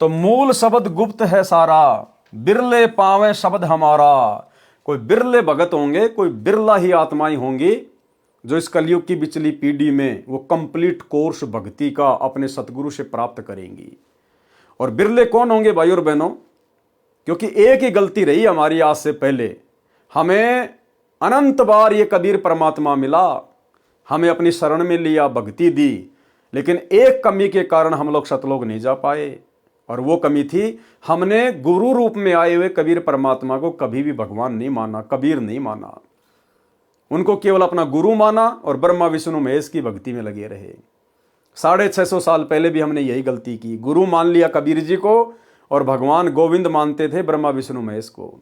तो मूल शब्द गुप्त है सारा, बिरले पावे शब्द हमारा। कोई बिरले भगत होंगे, कोई बिरला ही आत्माएं होंगी जो इस कलयुग की बिचली पीढ़ी में वो कंप्लीट कोर्स भक्ति का अपने सतगुरु से प्राप्त करेंगी। और बिरले कौन होंगे भाई और बहनों? क्योंकि एक ही गलती रही हमारी आज से पहले, हमें अनंत बार ये कबीर परमात्मा मिला, हमें अपनी शरण में लिया, भक्ति दी, लेकिन एक कमी के कारण हम लोग सतलोक नहीं जा पाए। और वो कमी थी, हमने गुरु रूप में आए हुए कबीर परमात्मा को कभी भी भगवान नहीं माना, कबीर नहीं माना। उनको केवल अपना गुरु माना और ब्रह्मा विष्णु महेश की भक्ति में लगे रहे। 650 साल पहले भी हमने यही गलती की, गुरु मान लिया कबीर जी को और भगवान गोविंद मानते थे ब्रह्मा विष्णु महेश को।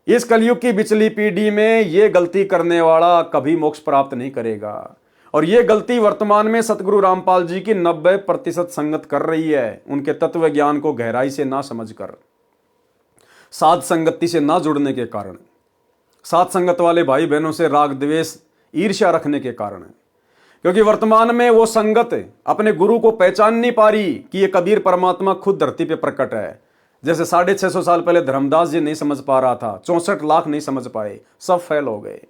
इस कलयुग की बिचली पीढ़ी में ये गलती करने वाला कभी मोक्ष प्राप्त नहीं करेगा। और ये गलती वर्तमान में सतगुरु रामपाल जी की 90% संगत कर रही है, उनके तत्व ज्ञान को गहराई से ना समझकर, साध संगति से ना जुड़ने के कारण, साध संगत वाले भाई बहनों से राग द्वेष ईर्ष्या रखने के कारण। क्योंकि वर्तमान में वो संगत अपने गुरु को पहचान नहीं पा रही कि ये कबीर परमात्मा खुद धरती पे प्रकट है। जैसे 650 साल पहले धर्मदास जी नहीं समझ पा रहा था, 64 लाख नहीं समझ पाए, सब फेल हो गए।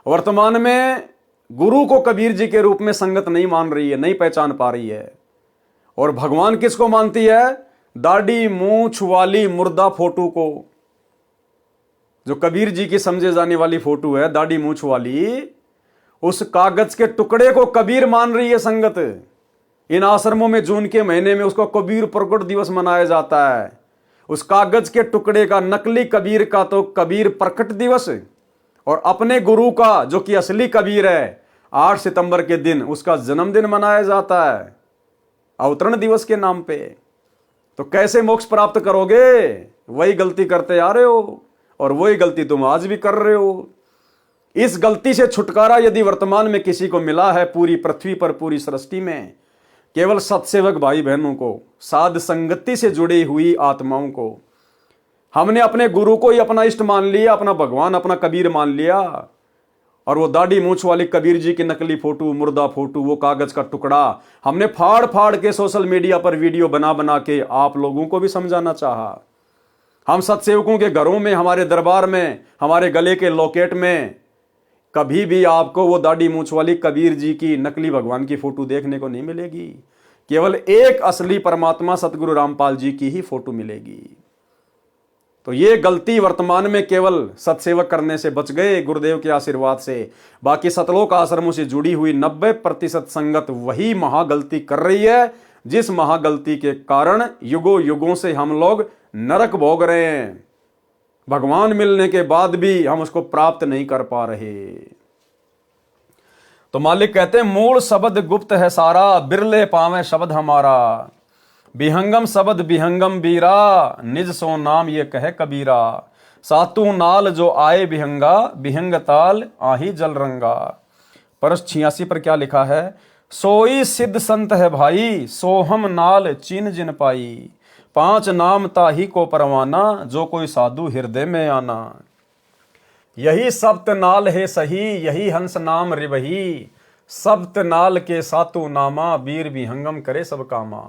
वर्तमान में गुरु को कबीर जी के रूप में संगत नहीं मान रही है, नहीं पहचान पा रही है। और भगवान किसको मानती है? दाढ़ी मूंछ वाली मुर्दा फोटो को। जो कबीर जी की समझे जाने वाली फोटो है, दाढ़ी मूंछ वाली, उस कागज के टुकड़े को कबीर मान रही है संगत। इन आश्रमों में जून के महीने में उसको कबीर प्रकट दिवस मनाया जाता है। उस कागज के टुकड़े का, नकली कबीर का तो कबीर प्रकट दिवस, और अपने गुरु का जो कि असली कबीर है 8 सितंबर के दिन उसका जन्मदिन मनाया जाता है अवतरण दिवस के नाम पे। तो कैसे मोक्ष प्राप्त करोगे? वही गलती करते आ रहे हो और वही गलती तुम आज भी कर रहे हो। इस गलती से छुटकारा यदि वर्तमान में किसी को मिला है पूरी पृथ्वी पर, पूरी सृष्टि में, केवल सत्सेवक भाई बहनों को, साध संगति से जुड़ी हुई आत्माओं को। हमने अपने गुरु को ही अपना इष्ट मान लिया, अपना भगवान, अपना कबीर मान लिया, और वो दाढ़ी मूंछ वाली कबीर जी की नकली फोटो, मुर्दा फोटो, वो कागज का टुकड़ा हमने फाड़ फाड़ के सोशल मीडिया पर वीडियो बना बना के आप लोगों को भी समझाना चाहा। हम सत्सेवकों के घरों में, हमारे दरबार में, हमारे गले के लॉकेट में कभी भी आपको वो दाढ़ी मूंछ वाली कबीर जी की नकली भगवान की फोटो देखने को नहीं मिलेगी। केवल एक असली परमात्मा सतगुरु रामपाल जी की ही फोटो मिलेगी। तो ये गलती वर्तमान में केवल सत्सेवक करने से बच गए गुरुदेव के आशीर्वाद से। बाकी सतलोक आश्रमों से जुड़ी हुई 90% संगत वही महागलती कर रही है, जिस महागलती के कारण युगों युगों से हम लोग नरक भोग रहे हैं। भगवान मिलने के बाद भी हम उसको प्राप्त नहीं कर पा रहे। तो मालिक कहते हैं, मूल शब्द गुप्त है सारा, बिरले पावे शब्द हमारा। विहंगम शब्द विहंगम बीरा, निज सो नाम ये कहे कबीरा। सातू नाल जो आए विहंगा, विहंग ताल आही जल रंगा। परस 86 पर क्या लिखा है? सोई सिद्ध संत है भाई, सोहम नाल चीन जिन पाई। 5 नाम ताही को परवाना, जो कोई साधु हृदय में आना। यही सप्त नाल है सही, यही हंस नाम रिवही। सप्त नाल के सातु नामा, वीर विहंगम करे सब कामा।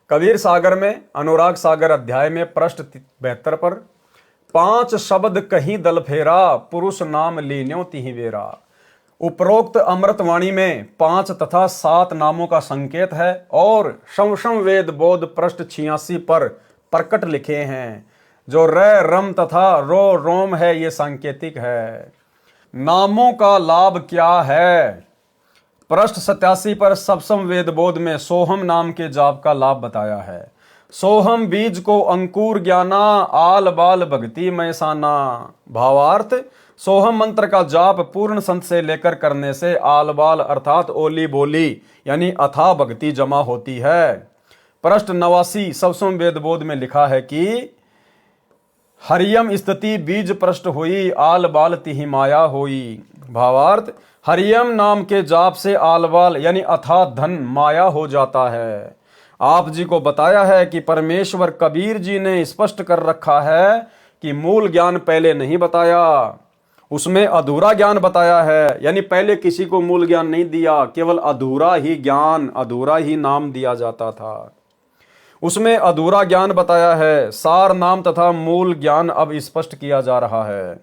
कबीर सागर में, अनुराग सागर अध्याय में पृष्ठ 72 पर 5 शब्द कहीं दल फेरा, पुरुष नाम लीन्यो तिहि वेरा। उपरोक्त अमृतवाणी में 5 तथा 7 नामों का संकेत है और शमशम वेद बोध पृष्ठ 86 पर प्रकट लिखे हैं। जो र रम तथा रो रोम है, ये सांकेतिक है। नामों का लाभ क्या है? पृष्ठ 87 पर सप्तम वेद बोध में सोहम नाम के जाप का लाभ बताया है। सोहम बीज को अंकुर ज्ञाना, आल बाल भक्ति में साना। भावार्थ, सोहम मंत्र का जाप पूर्ण संत से लेकर करने से आल बाल अर्थात ओली बोली यानी अथाह भक्ति जमा होती है। पृष्ठ 89 सप्तम वेद बोध में लिखा है कि हरियम स्थिति बीज पृष्ठ हुई, आल बाल तिहि माया होई। भावार्थ, हरियम नाम के जाप से आल बाल यानी अथाह धन माया हो जाता है। आप जी को बताया है कि परमेश्वर कबीर जी ने स्पष्ट कर रखा है कि मूल ज्ञान पहले नहीं बताया, उसमें अधूरा ज्ञान बताया है। यानी पहले किसी को मूल ज्ञान नहीं दिया, केवल अधूरा ही ज्ञान, अधूरा ही नाम दिया जाता था। उसमें अधूरा ज्ञान बताया है। सार नाम तथा मूल ज्ञान अब स्पष्ट किया जा रहा है।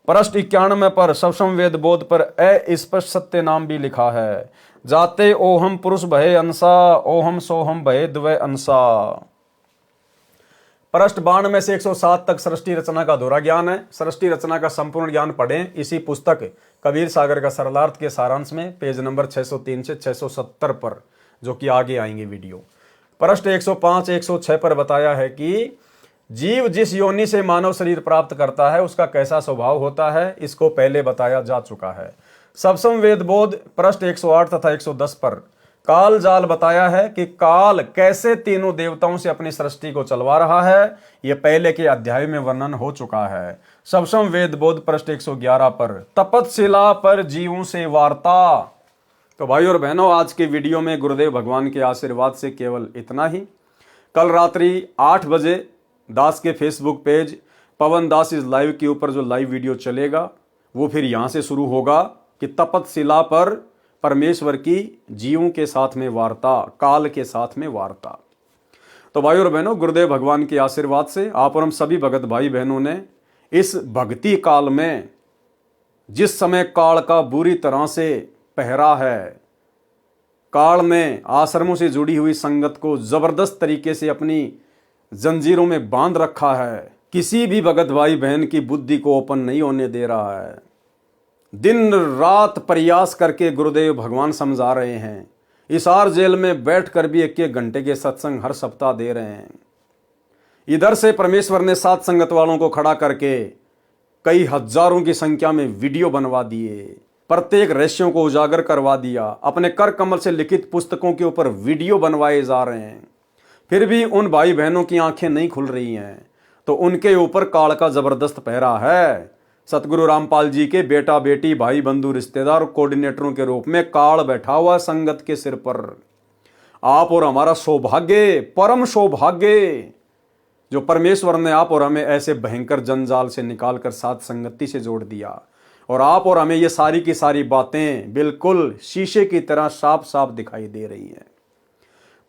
पृष्ठ 91 पर सप्तम वेद बोध पर अस्पष्ट सत्य नाम भी लिखा है। जाते ओहम पुरुष भय अंसा, ओहम सोहम भय द्वय अंसा। पृष्ठ 92 से 107 तक सृष्टि रचना का अधूरा ज्ञान है। सृष्टि रचना का संपूर्ण ज्ञान पढ़ें इसी पुस्तक कबीर सागर का सरलार्थ के सारांश में, पेज नंबर 603 से 670 पर, जो कि आगे आएंगे वीडियो। पृष्ठ 105 106 पर बताया है कि जीव जिस योनि से मानव शरीर प्राप्त करता है उसका कैसा स्वभाव होता है, इसको पहले बताया जा चुका है। सप्तम वेद बोध पृष्ठ 108 तथा 110 पर काल जाल बताया है कि काल कैसे तीनों देवताओं से अपनी सृष्टि को चलवा रहा है, यह पहले के अध्याय में वर्णन हो चुका है। सप्तम वेद बोध पृष्ठ 111 पर तपतशिला पर जीवों से वार्ता। तो भाई और बहनों, आज के वीडियो में गुरुदेव भगवान के आशीर्वाद से केवल इतना ही। कल रात्रि 8 बजे दास के Facebook page Pawan Das is live के ऊपर जो लाइव वीडियो चलेगा वो फिर यहां से शुरू होगा कि तपतशिला पर परमेश्वर की जीवों के साथ में वार्ता, काल के साथ में वार्ता। तो भाई और बहनों, गुरुदेव भगवान के आशीर्वाद से आप और हम सभी भगत भाई बहनों ने इस भक्ति काल में, जिस समय काल का बुरी तरह से पहरा है। काल ने आश्रमों से जुड़ी हुई संगत को जबरदस्त तरीके से अपनी जंजीरों में बांध रखा है। किसी भी भगत भाई बहन की बुद्धि को ओपन नहीं होने दे रहा है। दिन रात प्रयास करके गुरुदेव भगवान समझा रहे हैं। हिसार जेल में बैठकर भी 1-1 घंटे के सत्संग हर सप्ताह दे रहे हैं। इधर से परमेश्वर ने साथ संगत वालों को खड़ा करके कई हजारों की संख्या में वीडियो बनवा दिए, प्रत्येक रहस्यों को उजागर करवा दिया। अपने कर कमल से लिखित पुस्तकों के ऊपर वीडियो बनवाए जा रहे हैं। फिर भी उन भाई बहनों की आंखें नहीं खुल रही हैं, तो उनके ऊपर काल का जबरदस्त पहरा है। सतगुरु रामपाल जी के बेटा बेटी भाई बंधु रिश्तेदार कोऑर्डिनेटरों के रूप में काल बैठा हुआ संगत के सिर पर। आप और हमारा सौभाग्य, परम सौभाग्य, जो परमेश्वर ने आप और हमें ऐसे भयंकर जंजाल से निकालकर साथ संगति से जोड़ दिया, और आप और हमें ये सारी की सारी बातें बिल्कुल शीशे की तरह साफ साफ दिखाई दे रही हैं।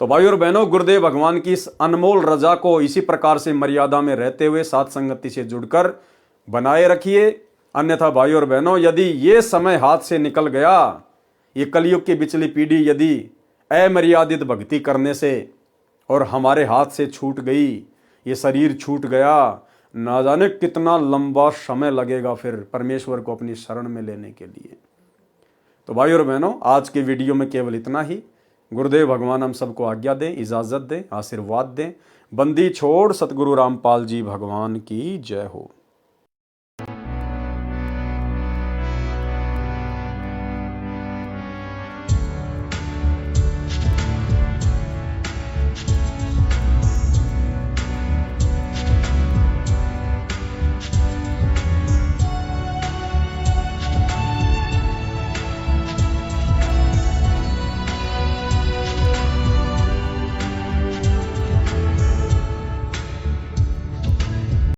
तो भाई और बहनों, गुरुदेव भगवान की इस अनमोल रजा को इसी प्रकार से मर्यादा में रहते हुए साथ संगति से जुड़कर बनाए रखिए। अन्यथा भाई और बहनों, यदि ये समय हाथ से निकल गया, ये कलयुग की बिचली पीढ़ी यदि अमर्यादित भक्ति करने से और हमारे हाथ से छूट गई, ये शरीर छूट गया, ना जाने कितना लंबा समय लगेगा फिर परमेश्वर को अपनी शरण में लेने के लिए। तो भाई और बहनों, आज के वीडियो में केवल इतना ही। गुरुदेव भगवान हम सबको आज्ञा दें, इजाजत दें, आशीर्वाद दें। बंदी छोड़ सतगुरु रामपाल जी भगवान की जय हो।